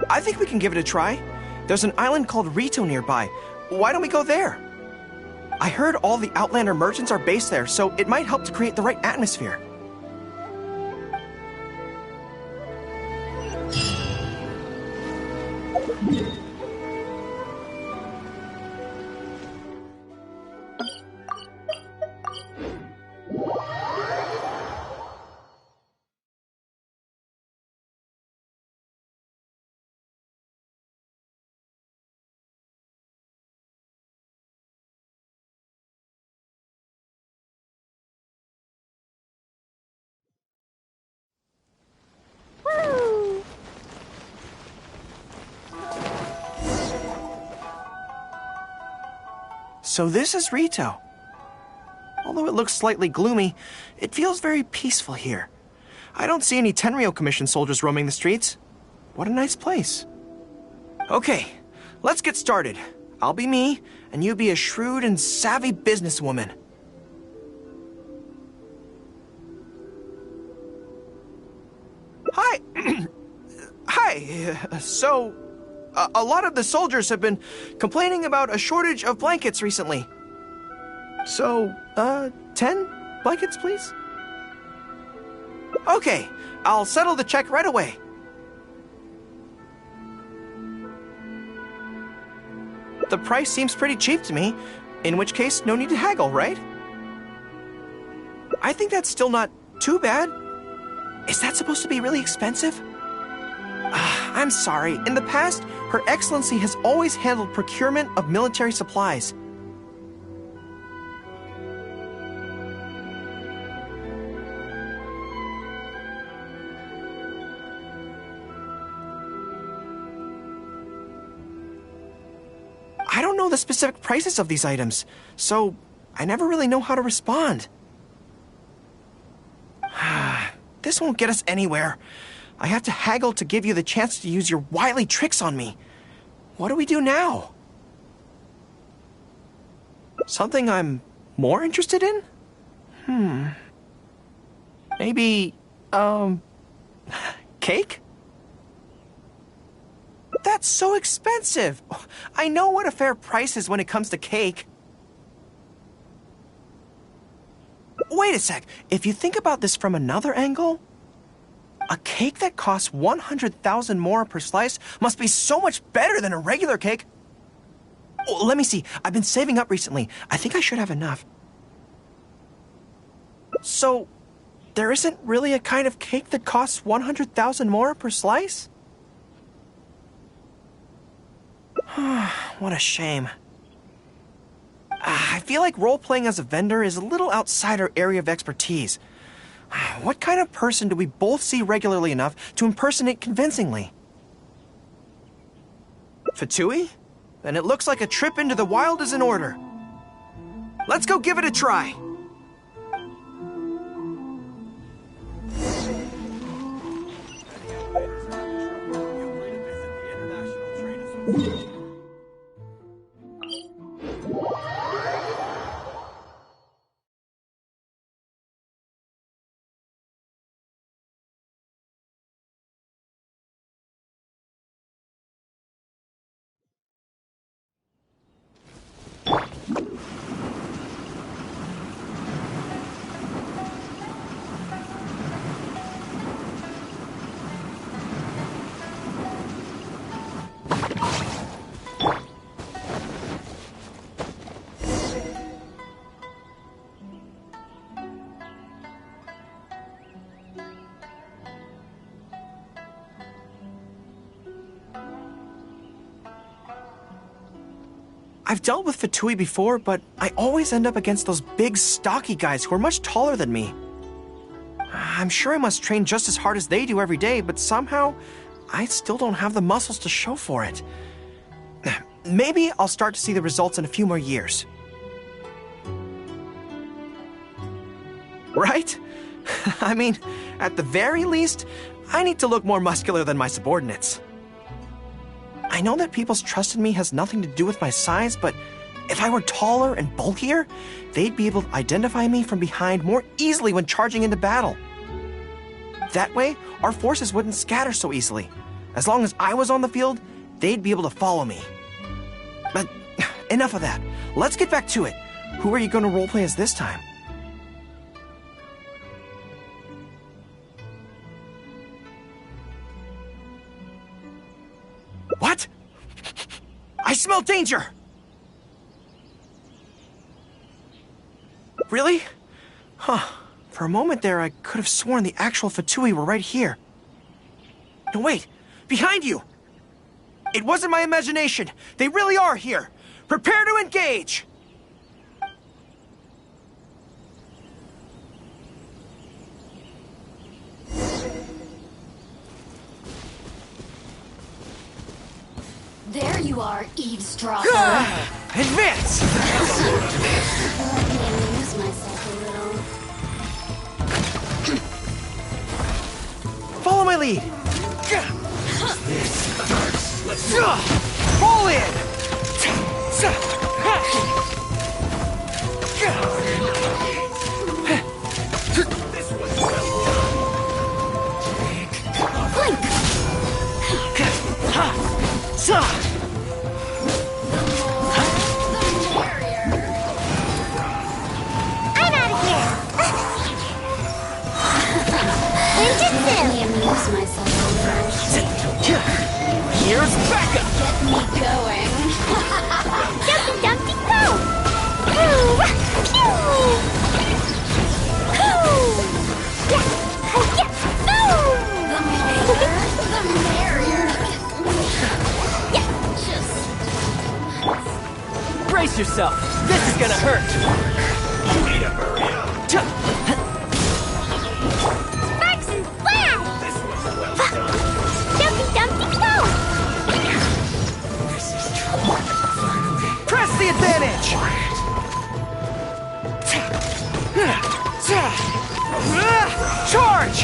I think we can give it a try. There's an island called Rito nearby. Why don't we go there? I heard all the Outlander merchants are based there, so it might help to create the right atmosphere. So this is Rito. Although it looks slightly gloomy, it feels very peaceful here. I don't see any Tenryou Commission soldiers roaming the streets. What a nice place. Okay, let's get started. I'll be me, and you be a shrewd and savvy businesswoman. Hi. Hi. So, a lot of the soldiers have been complaining about a shortage of blankets recently. So, 10 blankets, please? Okay, I'll settle the check right away. The price seems pretty cheap to me, in which case, no need to haggle, right? I think that's still not too bad. Is that supposed to be really expensive? I'm sorry. In the past, Her Excellency has always handled procurement of military supplies. I don't know the specific prices of these items, so I never really know how to respond. This won't get us anywhere. I have to haggle to give you the chance to use your wily tricks on me. What do we do now? Something I'm more interested in? Maybe, cake? That's so expensive. I know what a fair price is when it comes to cake. Wait a sec. If you think about this from another angle, a cake that costs 100,000 more per slice must be so much better than a regular cake. Oh, let me see. I've been saving up recently. I think I should have enough. So, there isn't really a kind of cake that costs 100,000 more per slice? What a shame. I feel like role-playing as a vendor is a little outside our area of expertise. What kind of person do we both see regularly enough to impersonate convincingly? Fatui? Then it looks like a trip into the wild is in order. Let's go give it a try. I've dealt with Fatui before, but I always end up against those big, stocky guys who are much taller than me. I'm sure I must train just as hard as they do every day, but somehow, I still don't have the muscles to show for it. Maybe I'll start to see the results in a few more years. Right? I mean, at the very least, I need to look more muscular than my subordinates. I know that people's trust in me has nothing to do with my size, but if I were taller and bulkier, they'd be able to identify me from behind more easily when charging into battle. That way, our forces wouldn't scatter so easily. As long as I was on the field, they'd be able to follow me. But enough of that. Let's get back to it. Who are you going to roleplay as this time? What? I smell danger! Really? Huh. For a moment there, I could have sworn the actual Fatui were right here. No, wait! Behind you! It wasn't my imagination! They really are here! Prepare to engage! There you are, eavesdropper. Advance! Let me amuse myself a little. Follow my lead! Fall in! Let me amuse myself a little. Here's Becca! Get me going. Jumpy Dumpty go! Pew! Pew! The merrier. Brace yourself. This is gonna hurt. You need to hurry up. Sparks and flash! This was well done. Jumpy Dumpty go! Press the advantage! Charge!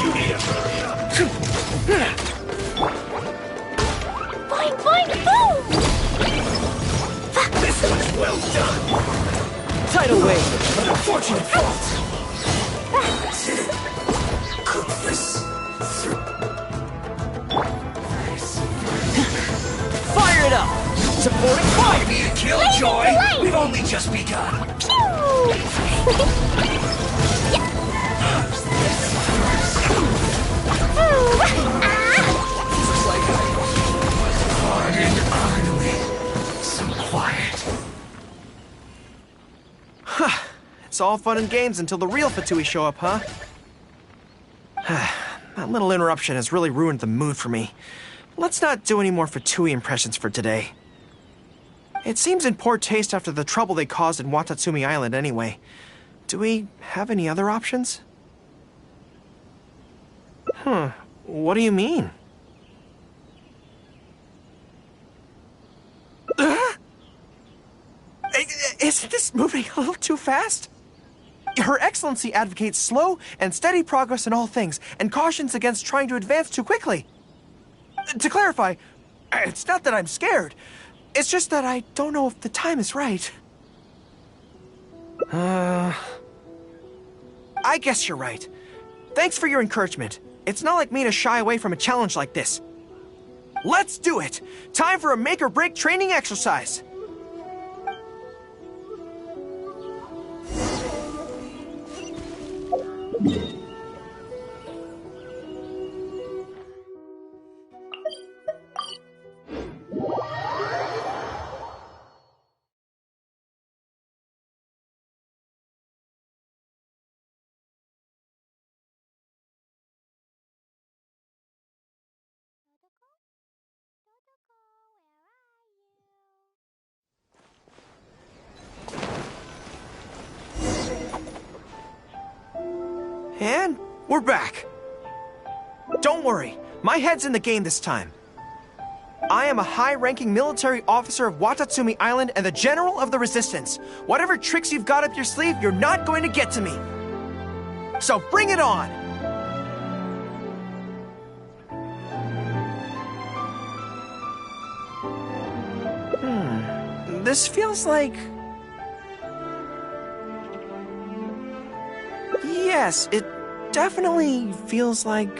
You need to hurry up. Boing, boing, boom! This was well done. Tidal wave. An unfortunate fault. Cook this. Fire it up. Supporting fire. Need a killjoy? We've only just begun. It's all fun and games until the real Fatui show up, huh? That little interruption has really ruined the mood for me. Let's not do any more Fatui impressions for today. It seems in poor taste after the trouble they caused in Watatsumi Island anyway. Do we have any other options? What do you mean? Isn't this moving a little too fast? Her Excellency advocates slow and steady progress in all things, and cautions against trying to advance too quickly. To clarify, it's not that I'm scared. It's just that I don't know if the time is right. I guess you're right. Thanks for your encouragement. It's not like me to shy away from a challenge like this. Let's do it! Time for a make-or-break training exercise! And we're back. Don't worry, my head's in the game this time. I am a high-ranking military officer of Watatsumi Island and the General of the Resistance. Whatever tricks you've got up your sleeve, you're not going to get to me. So bring it on! This feels like... Yes, it definitely feels like...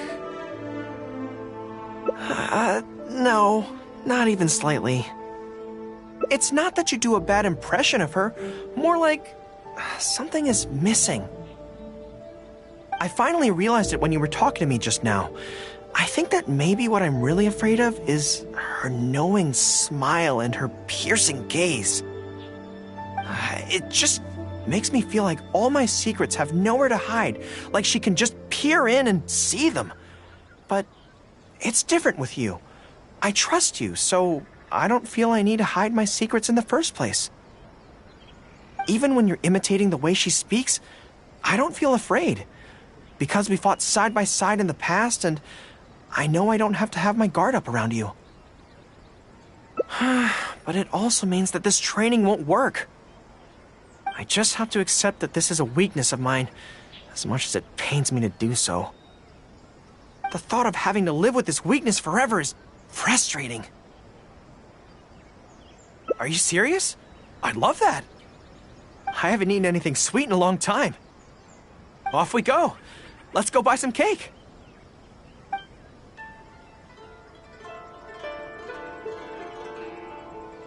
no, not even slightly. It's not that you do a bad impression of her, more like something is missing. I finally realized it when you were talking to me just now. I think that maybe what I'm really afraid of is her knowing smile and her piercing gaze. It just makes me feel like all my secrets have nowhere to hide, like she can just peer in and see them. But it's different with you. I trust you, so I don't feel I need to hide my secrets in the first place. Even when you're imitating the way she speaks, I don't feel afraid. Because we fought side by side in the past, and I know I don't have to have my guard up around you. But it also means that this training won't work. I just have to accept that this is a weakness of mine, as much as it pains me to do so. The thought of having to live with this weakness forever is frustrating. Are you serious? I'd love that. I haven't eaten anything sweet in a long time. Off we go. Let's go buy some cake.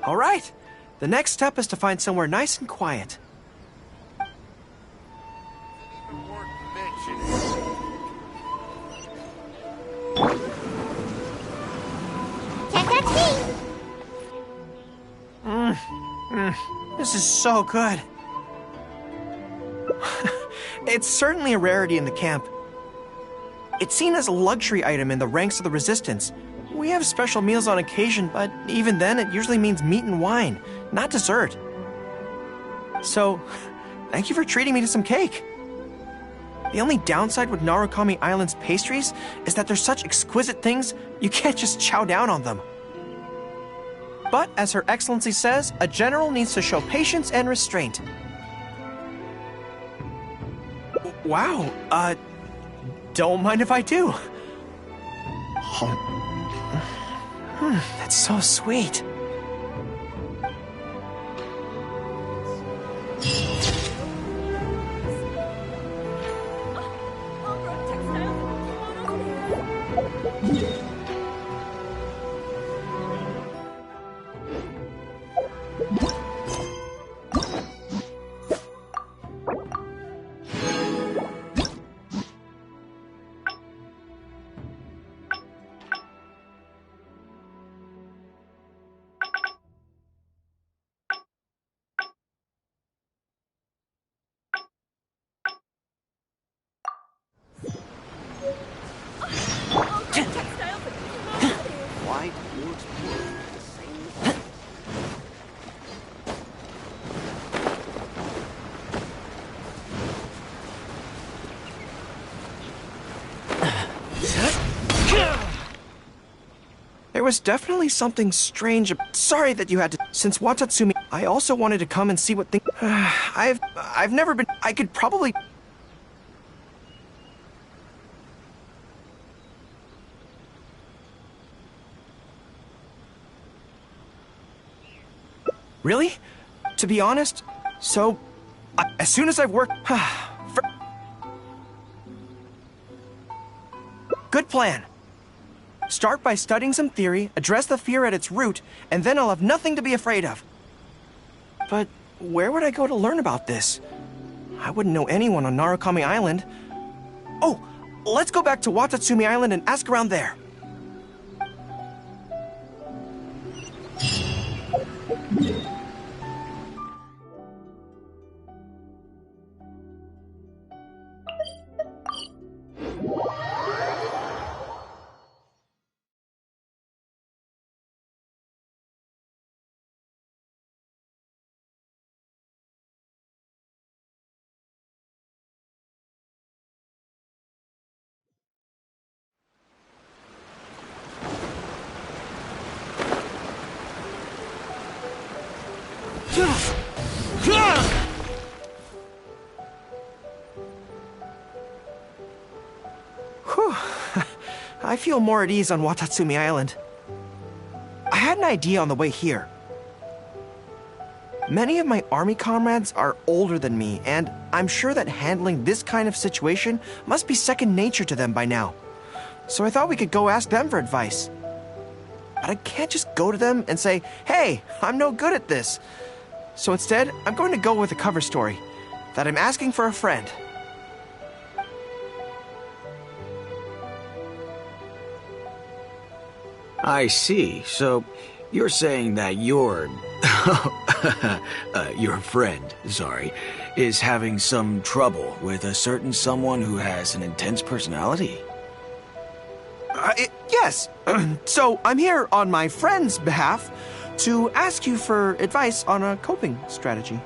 All right. The next step is to find somewhere nice and quiet. Can't touch me! This is so good. It's certainly a rarity in the camp. It's seen as a luxury item in the ranks of the Resistance. We have special meals on occasion, but even then it usually means meat and wine, not dessert. So, thank you for treating me to some cake. The only downside with Narukami Island's pastries is that they're such exquisite things, you can't just chow down on them. But, as Her Excellency says, a general needs to show patience and restraint. Wow, don't mind if I do. That's so sweet. There was definitely something strange. Sorry that you had to. Since Watatsumi, I also wanted to come and see what things. I've never been. I could probably. Really? To be honest, so as soon as I've worked. Good plan. Start by studying some theory, address the fear at its root, and then I'll have nothing to be afraid of. But where would I go to learn about this? I wouldn't know anyone on Narukami Island. Oh, let's go back to Watatsumi Island and ask around there. Whew. I feel more at ease on Watatsumi Island. I had an idea on the way here. Many of my army comrades are older than me, and I'm sure that handling this kind of situation must be second nature to them by now. So I thought we could go ask them for advice. But I can't just go to them and say, hey, I'm no good at this. So instead, I'm going to go with a cover story, that I'm asking for a friend. I see. So, you're saying that your friend, is having some trouble with a certain someone who has an intense personality? Yes. So, I'm here on my friend's behalf to ask you for advice on a coping strategy.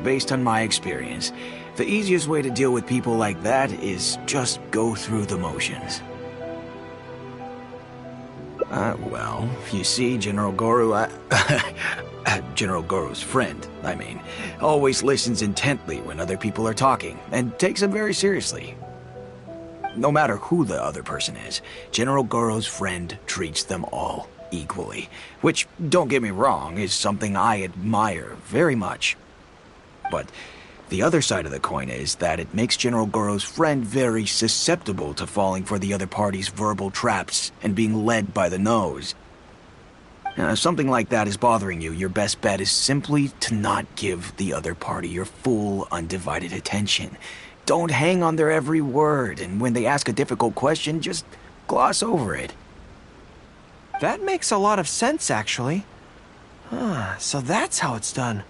Based on my experience, the easiest way to deal with people like that is just go through the motions. Well, you see, General Goru, General Goru's friend, always listens intently when other people are talking, and takes them very seriously. No matter who the other person is, General Goru's friend treats them all equally, which, don't get me wrong, is something I admire very much. But the other side of the coin is that it makes General Goru's friend very susceptible to falling for the other party's verbal traps and being led by the nose. Now, if something like that is bothering you, your best bet is simply to not give the other party your full, undivided attention. Don't hang on their every word, and when they ask a difficult question, just gloss over it. That makes a lot of sense, actually. So that's how it's done.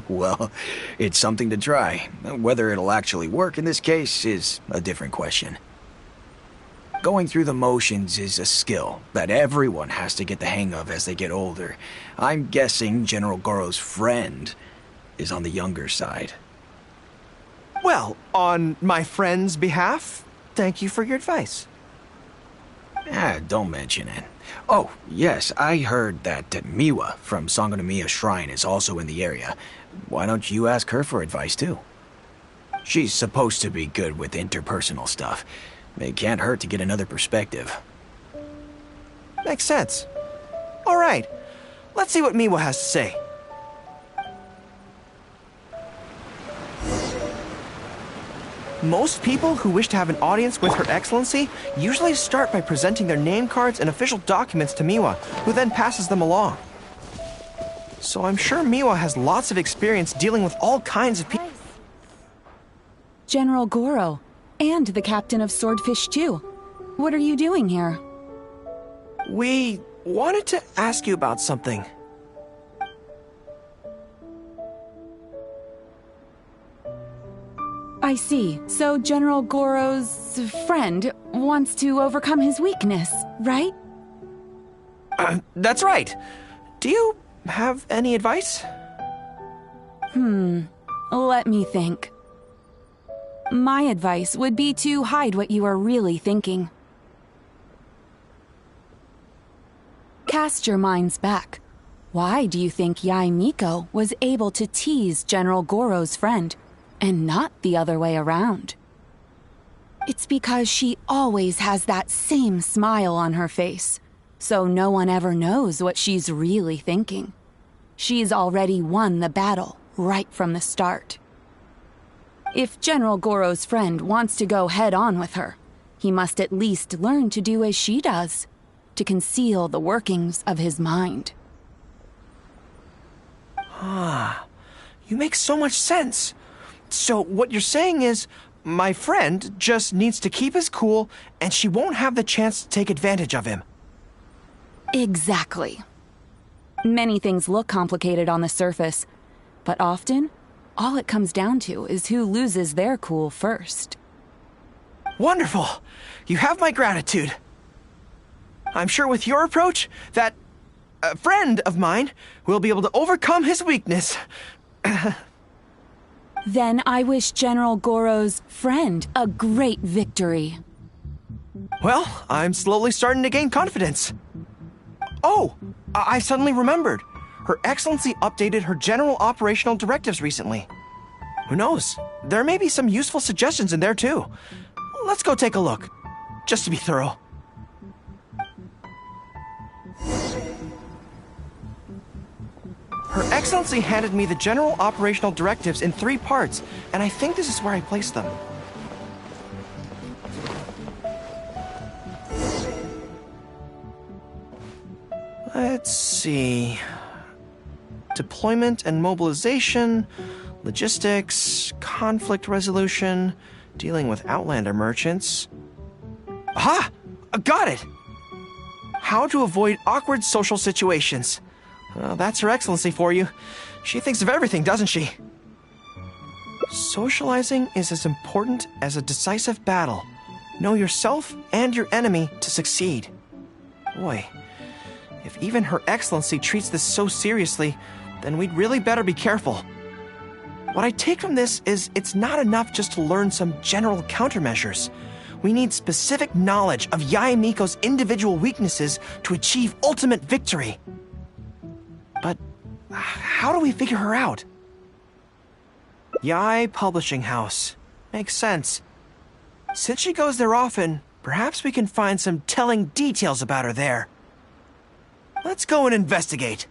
Well, it's something to try. Whether it'll actually work in this case is a different question. Going through the motions is a skill that everyone has to get the hang of as they get older. I'm guessing General Goru's friend is on the younger side. Well, on my friend's behalf, thank you for your advice. Don't mention it. Oh, yes, I heard that Miwa from Sangonomiya Shrine is also in the area. Why don't you ask her for advice, too? She's supposed to be good with interpersonal stuff. It can't hurt to get another perspective. Makes sense. All right, let's see what Miwa has to say. Most people who wish to have an audience with Her Excellency usually start by presenting their name cards and official documents to Miwa, who then passes them along. So I'm sure Miwa has lots of experience dealing with all kinds of people. General Goro, and the captain of Swordfish too. What are you doing here? We wanted to ask you about something. I see. So General Goro's friend wants to overcome his weakness, right? That's right. Do you have any advice? Let me think. My advice would be to hide what you are really thinking. Cast your minds back. Why do you think Yae Miko was able to tease General Goro's friend, and not the other way around? It's because she always has that same smile on her face, so no one ever knows what she's really thinking. She's already won the battle right from the start. If General Goro's friend wants to go head-on with her, he must at least learn to do as she does, to conceal the workings of his mind. Ah, you make so much sense. So what you're saying is, my friend just needs to keep his cool, and she won't have the chance to take advantage of him. Exactly. Many things look complicated on the surface, but often, all it comes down to is who loses their cool first. Wonderful! You have my gratitude. I'm sure with your approach, that friend of mine will be able to overcome his weakness. Then I wish General Goro's friend a great victory. Well, I'm slowly starting to gain confidence. Oh, I suddenly remembered. Her Excellency updated her general operational directives recently. Who knows? There may be some useful suggestions in there too. Let's go take a look, just to be thorough. Her Excellency handed me the general operational directives in 3 parts, and I think this is where I placed them. Let's see. Deployment and mobilization, logistics, conflict resolution, dealing with Outlander merchants. Aha! Got it! How to avoid awkward social situations. Well, that's Her Excellency for you. She thinks of everything, doesn't she? Socializing is as important as a decisive battle. Know yourself and your enemy to succeed. Boy, if even Her Excellency treats this so seriously, then we'd really better be careful. What I take from this is it's not enough just to learn some general countermeasures. We need specific knowledge of Yae Miko's individual weaknesses to achieve ultimate victory. But how do we figure her out? Yae Publishing House. Makes sense. Since she goes there often, perhaps we can find some telling details about her there. Let's go and investigate.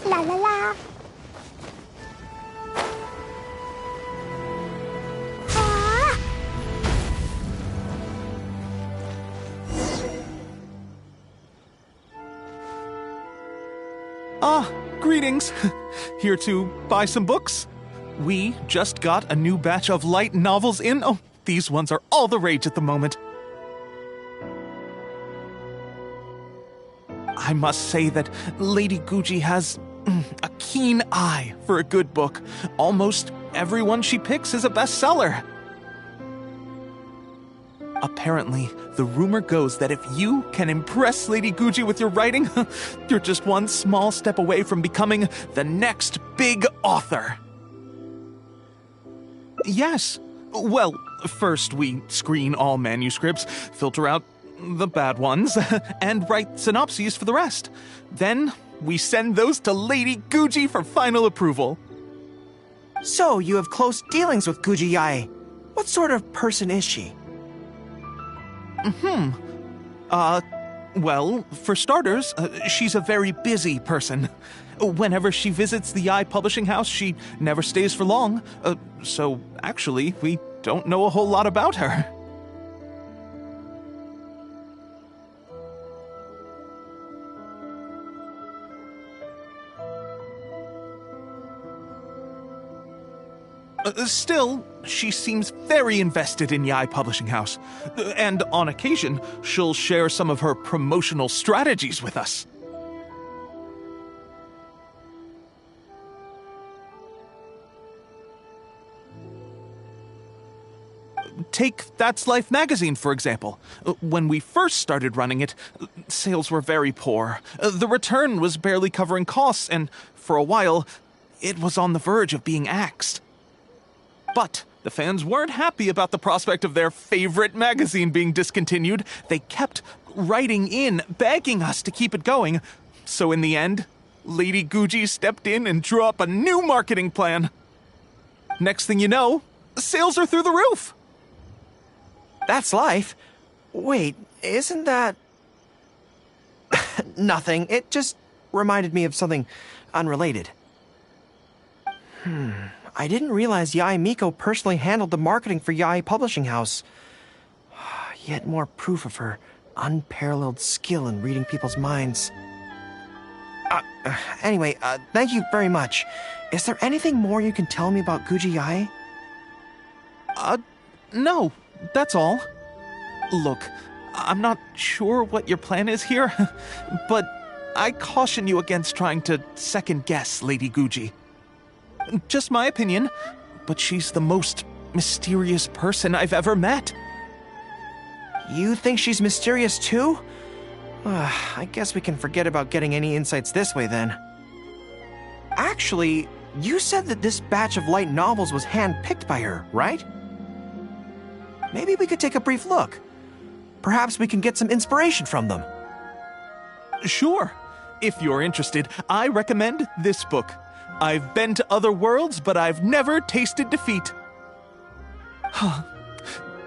La la la. Ah, greetings. Here to buy some books? We just got a new batch of light novels in. Oh, these ones are all the rage at the moment. I must say that Lady Guji has a keen eye for a good book. Almost everyone she picks is a bestseller. Apparently, the rumor goes that if you can impress Lady Guji with your writing, you're just one small step away from becoming the next big author. Yes. Well, first we screen all manuscripts, filter out the bad ones, and write synopses for the rest. Then we send those to Lady Guji for final approval. So, you have close dealings with Guji Yae. What sort of person is she? Well, for starters, she's a very busy person. Whenever she visits the Yae Publishing House, she never stays for long. So, actually, we don't know a whole lot about her. Still, she seems very invested in Yai Publishing House. And on occasion, she'll share some of her promotional strategies with us. Take That's Life magazine, for example. When we first started running it, sales were very poor. The return was barely covering costs, and for a while, it was on the verge of being axed. But the fans weren't happy about the prospect of their favorite magazine being discontinued. They kept writing in, begging us to keep it going. So in the end, Lady Guji stepped in and drew up a new marketing plan. Next thing you know, sales are through the roof. That's Life? Wait, isn't that... Nothing. It just reminded me of something unrelated. I didn't realize Yae Miko personally handled the marketing for Yae Publishing House. Yet more proof of her unparalleled skill in reading people's minds. Anyway, thank you very much. Is there anything more you can tell me about Guji Yae? No. That's all. Look, I'm not sure what your plan is here, but I caution you against trying to second-guess Lady Guji. Just my opinion, but she's the most mysterious person I've ever met. You think she's mysterious too? I guess we can forget about getting any insights this way then. Actually, you said that this batch of light novels was hand-picked by her, right? Maybe we could take a brief look. Perhaps we can get some inspiration from them. Sure. If you're interested, I recommend this book. I've been to other worlds, but I've never tasted defeat.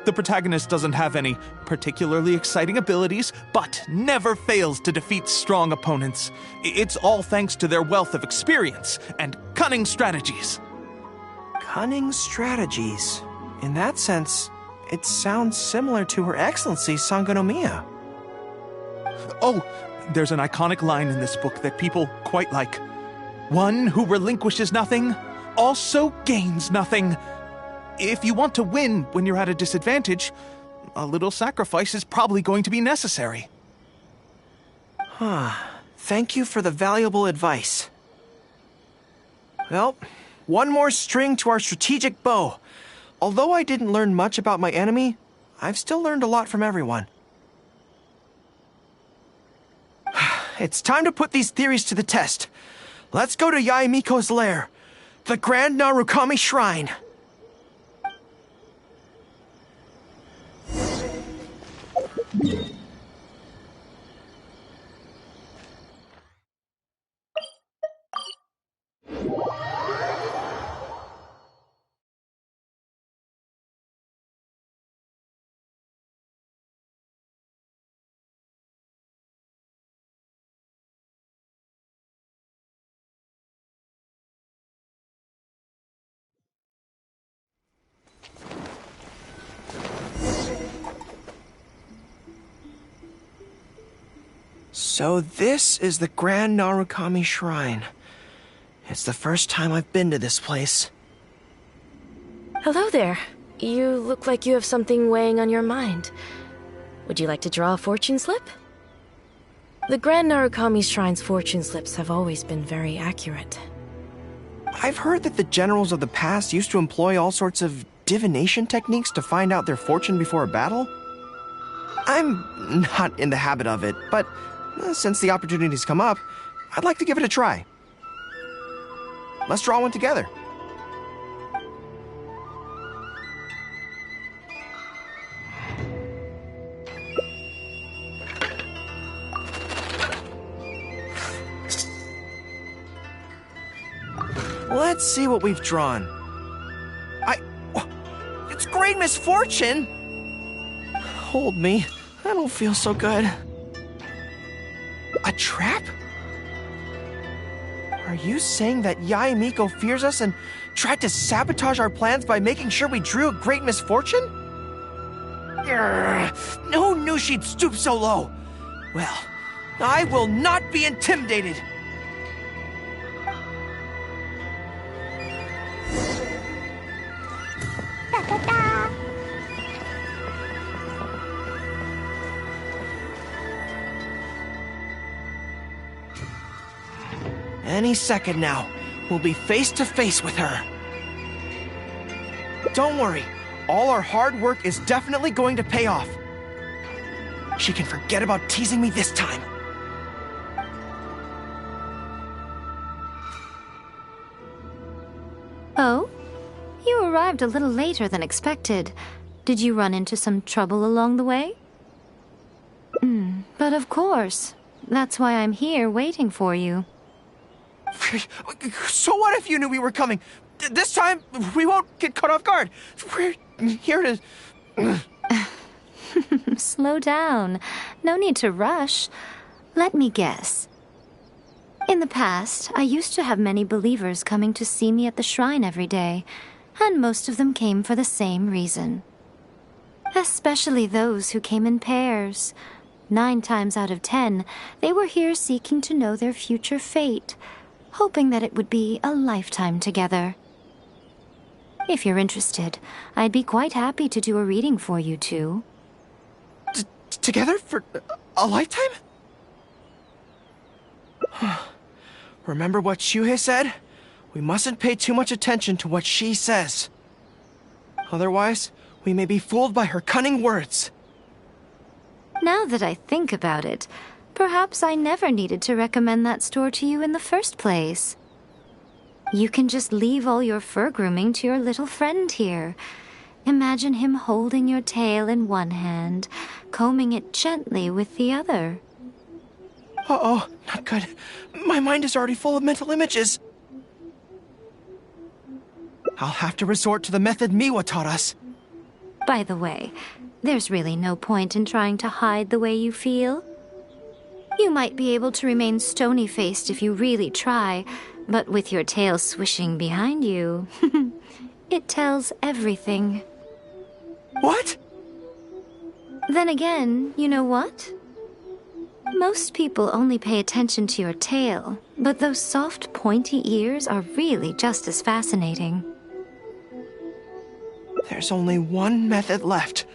The protagonist doesn't have any particularly exciting abilities, but never fails to defeat strong opponents. It's all thanks to their wealth of experience and cunning strategies. Cunning strategies. In that sense, it sounds similar to Her Excellency Sangonomiya. Oh, there's an iconic line in this book that people quite like. One who relinquishes nothing also gains nothing. If you want to win when you're at a disadvantage, a little sacrifice is probably going to be necessary. Thank you for the valuable advice. Well, one more string to our strategic bow. Although I didn't learn much about my enemy, I've still learned a lot from everyone. It's time to put these theories to the test. Let's go to Yae Miko's lair, the Grand Narukami Shrine. So this is the Grand Narukami Shrine. It's the first time I've been to this place. Hello there. You look like you have something weighing on your mind. Would you like to draw a fortune slip? The Grand Narukami Shrine's fortune slips have always been very accurate. I've heard that the generals of the past used to employ all sorts of divination techniques to find out their fortune before a battle. I'm not in the habit of it, but since the opportunity's come up, I'd like to give it a try. Let's draw one together. Let's see what we've drawn. It's great misfortune! Hold me. I don't feel so good. A trap? Are you saying that Yae Miko fears us and tried to sabotage our plans by making sure we drew a great misfortune? Who knew she'd stoop so low? Well, I will not be intimidated. Any second now, we'll be face to face with her. Don't worry, all our hard work is definitely going to pay off. She can forget about teasing me this time. Oh? You arrived a little later than expected. Did you run into some trouble along the way? But of course. That's why I'm here waiting for you. So what if you knew we were coming? This time, we won't get caught off guard. We're here to... Slow down. No need to rush. Let me guess. In the past, I used to have many believers coming to see me at the shrine every day, and most of them came for the same reason. Especially those who came in pairs. 9 times out of 10, they were here seeking to know their future fate, hoping that it would be a lifetime together. If you're interested, I'd be quite happy to do a reading for you two. Together for a lifetime? Remember what Shuhei said? We mustn't pay too much attention to what she says. Otherwise, we may be fooled by her cunning words. Now that I think about it, perhaps I never needed to recommend that store to you in the first place. You can just leave all your fur grooming to your little friend here. Imagine him holding your tail in one hand, combing it gently with the other. Uh-oh, not good. My mind is already full of mental images. I'll have to resort to the method Miwa taught us. By the way, there's really no point in trying to hide the way you feel. You might be able to remain stony-faced if you really try, but with your tail swishing behind you, it tells everything. What? Then again, you know what? Most people only pay attention to your tail, but those soft, pointy ears are really just as fascinating. There's only one method left.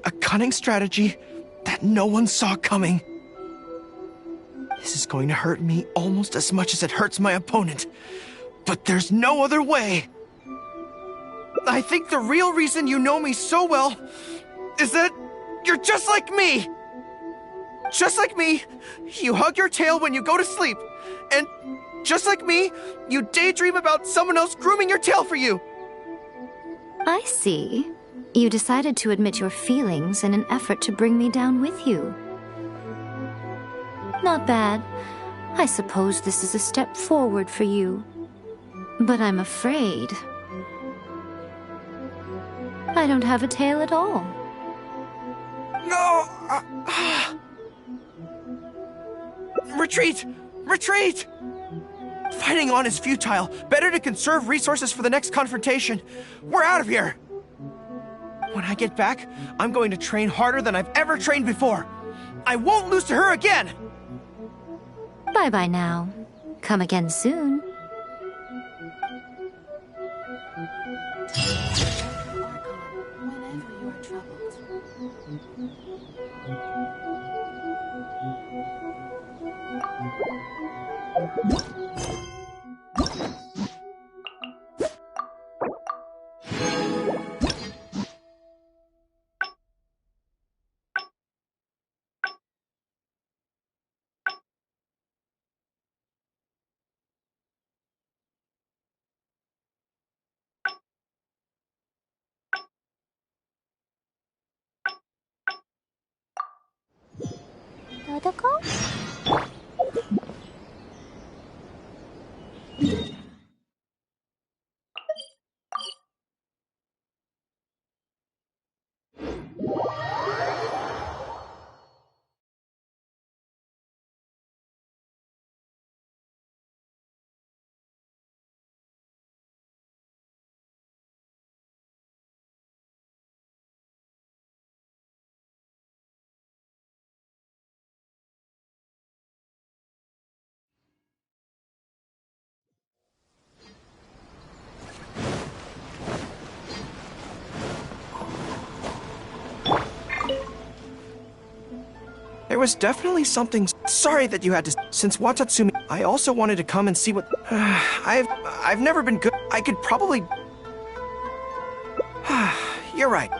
A cunning strategy that no one saw coming. This is going to hurt me almost as much as it hurts my opponent. But there's no other way. I think the real reason you know me so well is that you're just like me. Just like me, you hug your tail when you go to sleep. And just like me, you daydream about someone else grooming your tail for you. I see. You decided to admit your feelings in an effort to bring me down with you. Not bad. I suppose this is a step forward for you. But I'm afraid I don't have a tail at all. No! Retreat! Retreat! Fighting on is futile. Better to conserve resources for the next confrontation. We're out of here! When I get back, I'm going to train harder than I've ever trained before. I won't lose to her again! Bye-bye now. Come again soon. There was definitely something... Sorry that you had to... Since Watatsumi... I also wanted to come and see what... I've never been good. I could probably... You're right.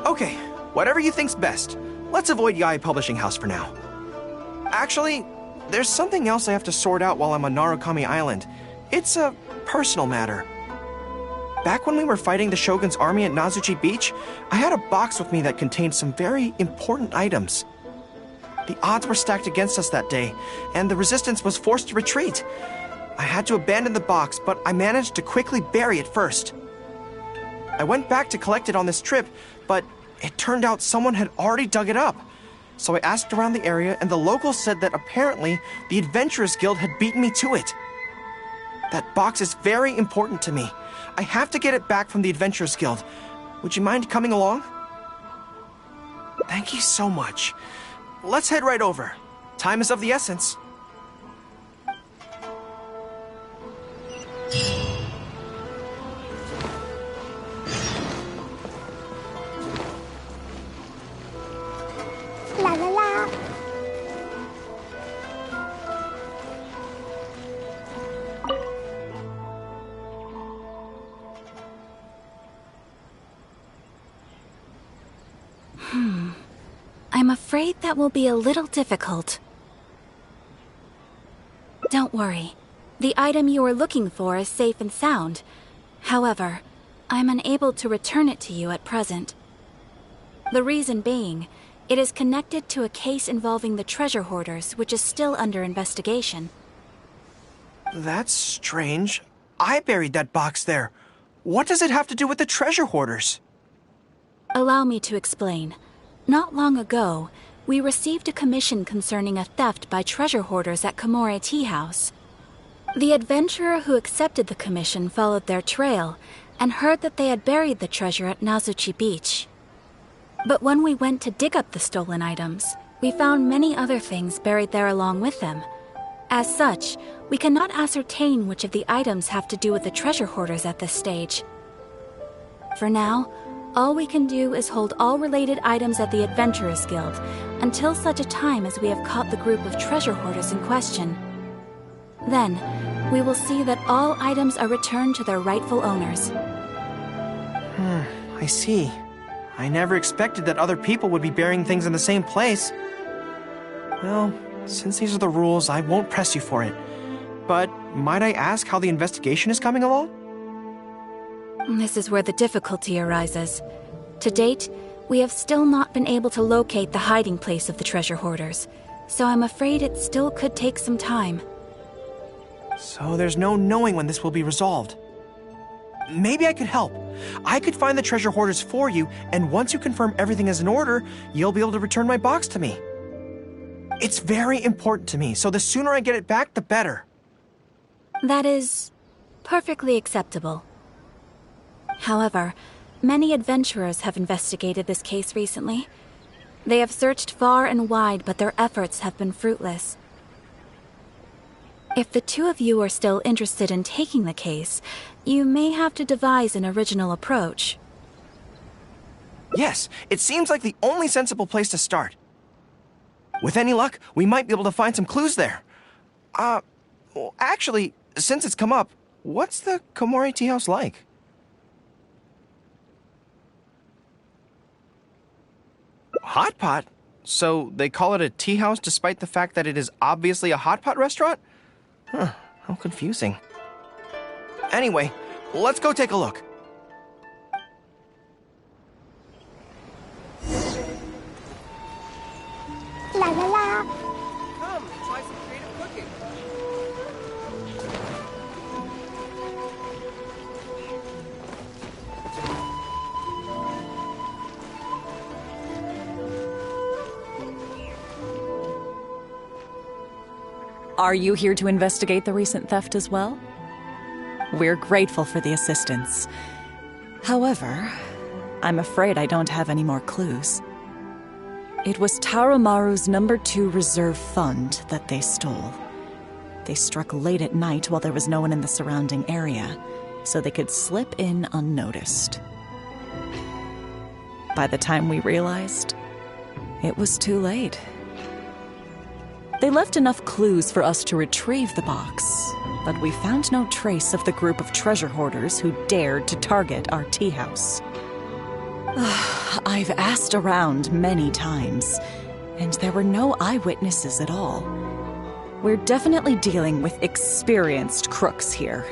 Okay, whatever you think's best. Let's avoid Yae Publishing House for now. Actually, there's something else I have to sort out while I'm on Narukami Island. It's a personal matter. Back when we were fighting the Shogun's army at Nazuchi Beach, I had a box with me that contained some very important items. The odds were stacked against us that day, and the resistance was forced to retreat. I had to abandon the box, but I managed to quickly bury it first. I went back to collect it on this trip, but it turned out someone had already dug it up. So I asked around the area, and the locals said that apparently the Adventurers Guild had beaten me to it. That box is very important to me. I have to get it back from the Adventurers Guild. Would you mind coming along? Thank you so much. Let's head right over. Time is of the essence. La la la. I'm afraid that will be a little difficult. Don't worry. The item you are looking for is safe and sound. However, I'm unable to return it to you at present. The reason being, it is connected to a case involving the treasure hoarders, which is still under investigation. That's strange. I buried that box there. What does it have to do with the treasure hoarders? Allow me to explain. Not long ago, we received a commission concerning a theft by treasure hoarders at Komore Tea House. The adventurer who accepted the commission followed their trail and heard that they had buried the treasure at Nazuchi Beach. But when we went to dig up the stolen items, we found many other things buried there along with them. As such, we cannot ascertain which of the items have to do with the treasure hoarders at this stage. For now, all we can do is hold all related items at the Adventurers Guild until such a time as we have caught the group of treasure hoarders in question. Then, we will see that all items are returned to their rightful owners. I see. I never expected that other people would be burying things in the same place. Well, since these are the rules, I won't press you for it. But might I ask how the investigation is coming along? This is where the difficulty arises. To date, we have still not been able to locate the hiding place of the treasure hoarders, so I'm afraid it still could take some time. So there's no knowing when this will be resolved. Maybe I could help. I could find the treasure hoarders for you, and once you confirm everything is in order, you'll be able to return my box to me. It's very important to me, so the sooner I get it back, the better. That is perfectly acceptable. However, many adventurers have investigated this case recently. They have searched far and wide, but their efforts have been fruitless. If the two of you are still interested in taking the case, you may have to devise an original approach. Yes, it seems like the only sensible place to start. With any luck, we might be able to find some clues there. Well, actually, since it's come up, what's the Komore Tea House like? Hot pot? So they call it a tea house despite the fact that it is obviously a hot pot restaurant? Huh, how confusing. Anyway, let's go take a look. La la la. Come, try some creative cooking. Are you here to investigate the recent theft as well? We're grateful for the assistance. However, I'm afraid I don't have any more clues. It was Tarumaru's number 2 reserve fund that they stole. They struck late at night while there was no one in the surrounding area, so they could slip in unnoticed. By the time we realized, it was too late. They left enough clues for us to retrieve the box, but we found no trace of the group of treasure hoarders who dared to target our tea house. I've asked around many times, and there were no eyewitnesses at all. We're definitely dealing with experienced crooks here.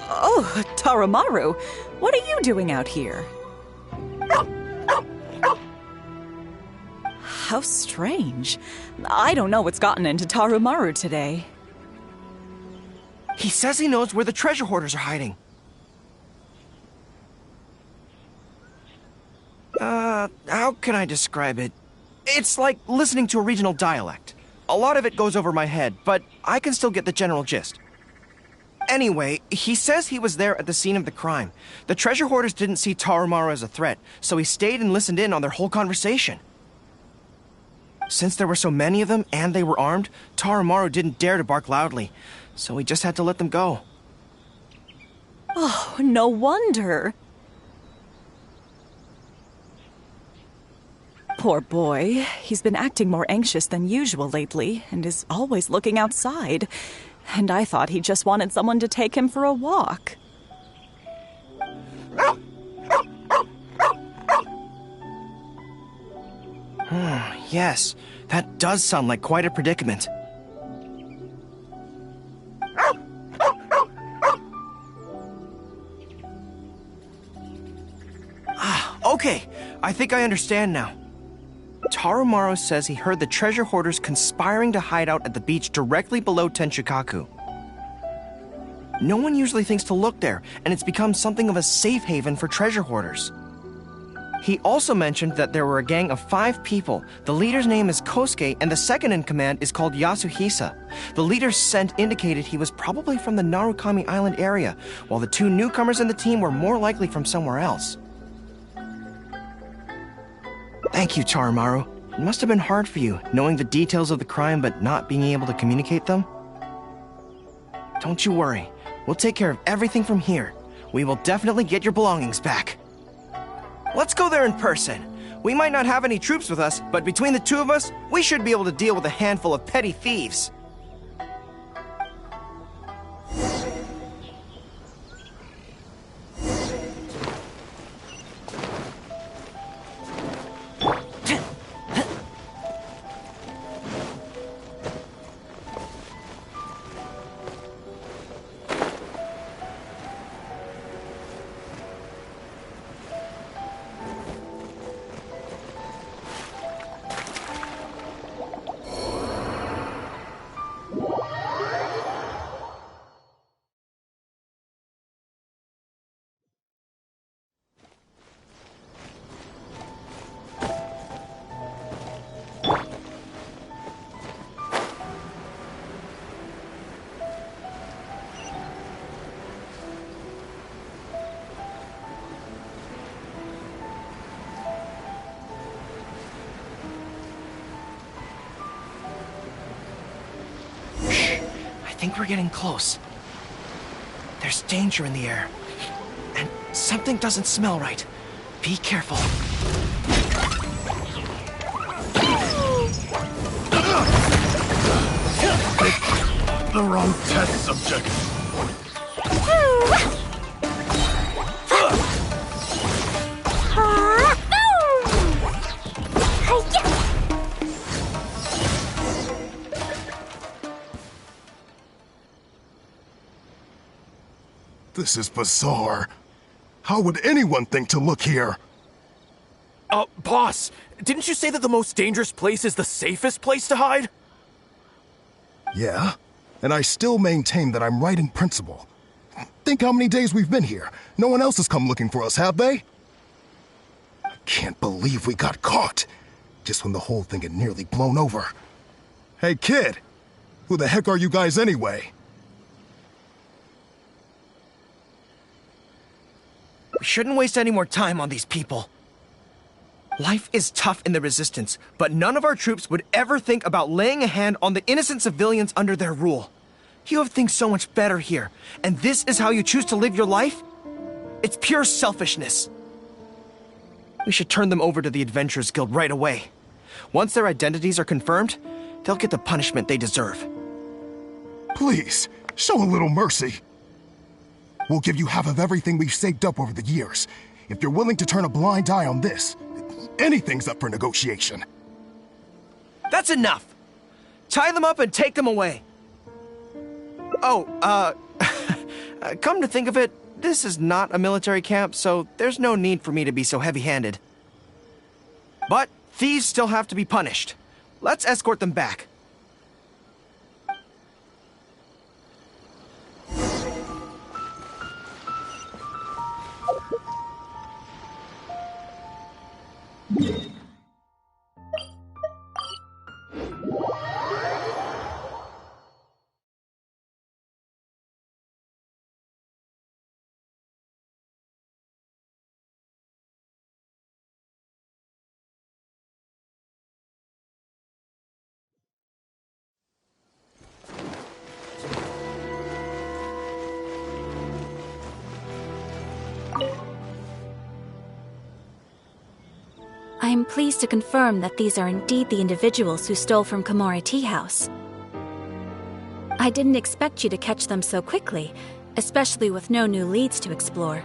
Oh, Taramaru, what are you doing out here? How strange. I don't know what's gotten into Taramaru today. He says he knows where the treasure hoarders are hiding. How can I describe it? It's like listening to a regional dialect. A lot of it goes over my head, but I can still get the general gist. Anyway, he says he was there at the scene of the crime. The treasure hoarders didn't see Taramaru as a threat, so he stayed and listened in on their whole conversation. Since there were so many of them and they were armed, Taramaru didn't dare to bark loudly, so he just had to let them go. Oh, no wonder. Poor boy. He's been acting more anxious than usual lately and is always looking outside. And I thought he just wanted someone to take him for a walk. Yes, that does sound like quite a predicament. Okay, I think I understand now. Taramaru says he heard the treasure hoarders conspiring to hide out at the beach directly below Tenchukaku. No one usually thinks to look there, and it's become something of a safe haven for treasure hoarders. He also mentioned that there were a gang of 5 people. The leader's name is Kosuke, and the second in command is called Yasuhisa. The leader's scent indicated he was probably from the Narukami Island area, while the 2 newcomers in the team were more likely from somewhere else. Thank you, Taramaru. It must have been hard for you, knowing the details of the crime but not being able to communicate them. Don't you worry. We'll take care of everything from here. We will definitely get your belongings back. Let's go there in person. We might not have any troops with us, but between the 2 of us, we should be able to deal with a handful of petty thieves. I think we're getting close. There's danger in the air. And something doesn't smell right. Be careful. The wrong test subject. This is bizarre. How would anyone think to look here? Boss, didn't you say that the most dangerous place is the safest place to hide? Yeah, and I still maintain that I'm right in principle. Think how many days we've been here. No one else has come looking for us, have they? I can't believe we got caught. Just when the whole thing had nearly blown over. Hey, kid! Who the heck are you guys anyway? We shouldn't waste any more time on these people. Life is tough in the Resistance, but none of our troops would ever think about laying a hand on the innocent civilians under their rule. You have things so much better here, and this is how you choose to live your life? It's pure selfishness. We should turn them over to the Adventurers Guild right away. Once their identities are confirmed, they'll get the punishment they deserve. Please, show a little mercy. We'll give you half of everything we've saved up over the years. If you're willing to turn a blind eye on this, anything's up for negotiation. That's enough! Tie them up and take them away. Oh, come to think of it, this is not a military camp, so there's no need for me to be so heavy-handed. But thieves still have to be punished. Let's escort them back. I am pleased to confirm that these are indeed the individuals who stole from Komori Tea House. I didn't expect you to catch them so quickly, especially with no new leads to explore.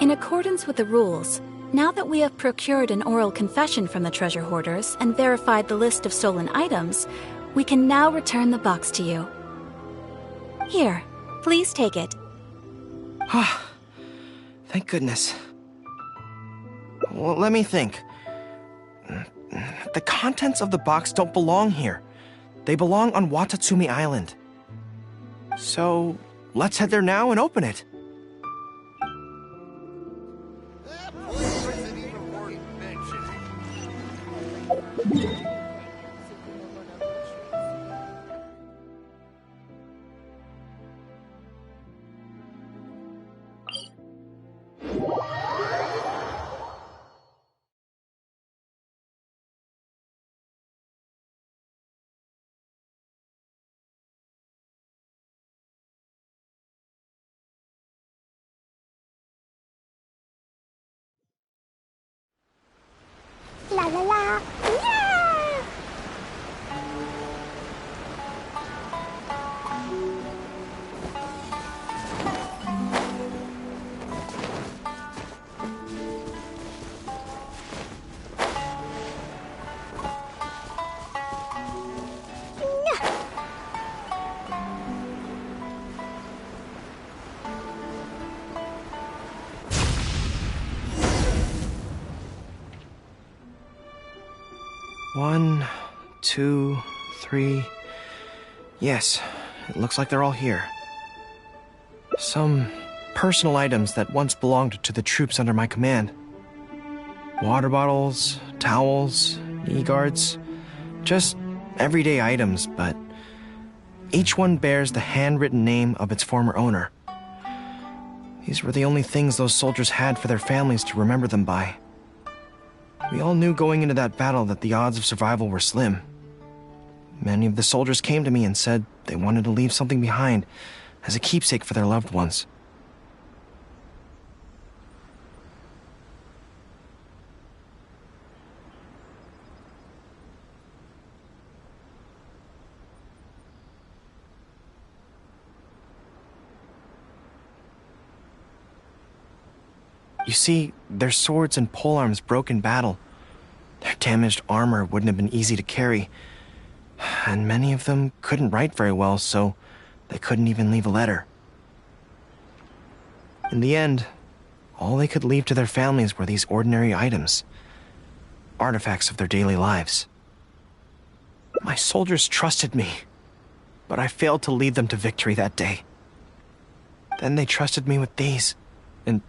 In accordance with the rules, now that we have procured an oral confession from the treasure hoarders and verified the list of stolen items, we can now return the box to you. Here, please take it. Thank goodness. Well, let me think. The contents of the box don't belong here. They belong on Watatsumi Island. So, let's head there now and open it. La la la. Yeah! One, two, three. Yes, it looks like they're all here. Some personal items that once belonged to the troops under my command. Water bottles, towels, knee guards. Just everyday items, but each one bears the handwritten name of its former owner. These were the only things those soldiers had for their families to remember them by. We all knew going into that battle that the odds of survival were slim. Many of the soldiers came to me and said they wanted to leave something behind as a keepsake for their loved ones. You see, their swords and polearms broke in battle. Their damaged armor wouldn't have been easy to carry. And many of them couldn't write very well, so they couldn't even leave a letter. In the end, all they could leave to their families were these ordinary items. Artifacts of their daily lives. My soldiers trusted me, but I failed to lead them to victory that day. Then they trusted me with these, and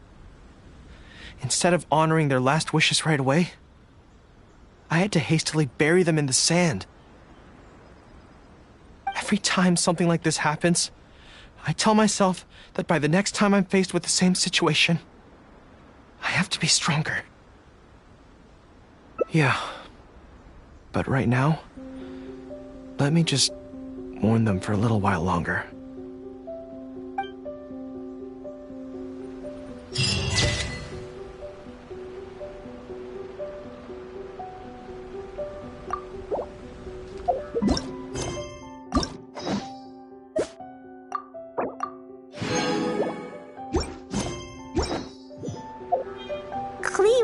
instead of honoring their last wishes right away, I had to hastily bury them in the sand. Every time something like this happens, I tell myself that by the next time I'm faced with the same situation, I have to be stronger. Yeah, but right now, let me just mourn them for a little while longer.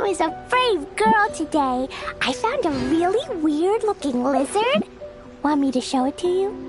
was a brave girl today. I found a really weird-looking lizard. Want me to show it to you?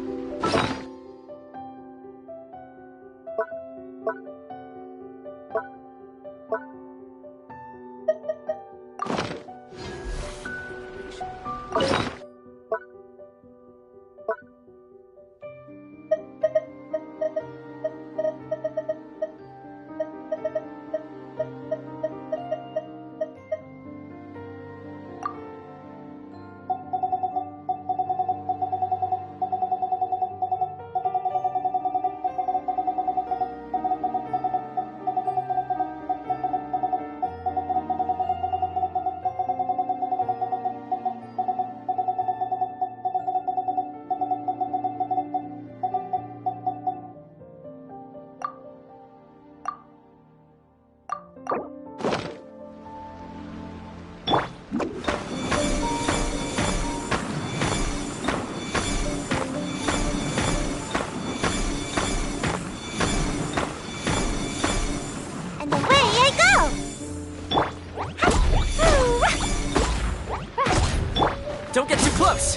Don't get too close!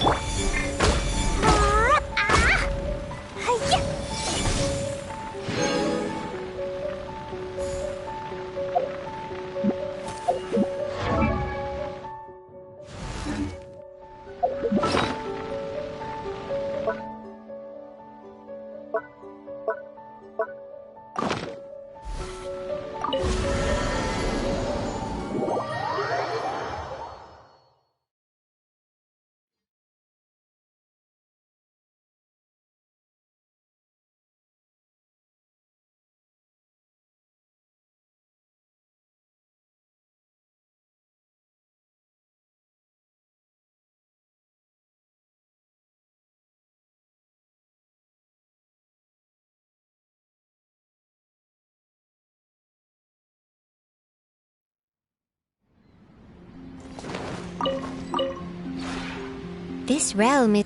This realm is...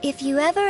If you ever...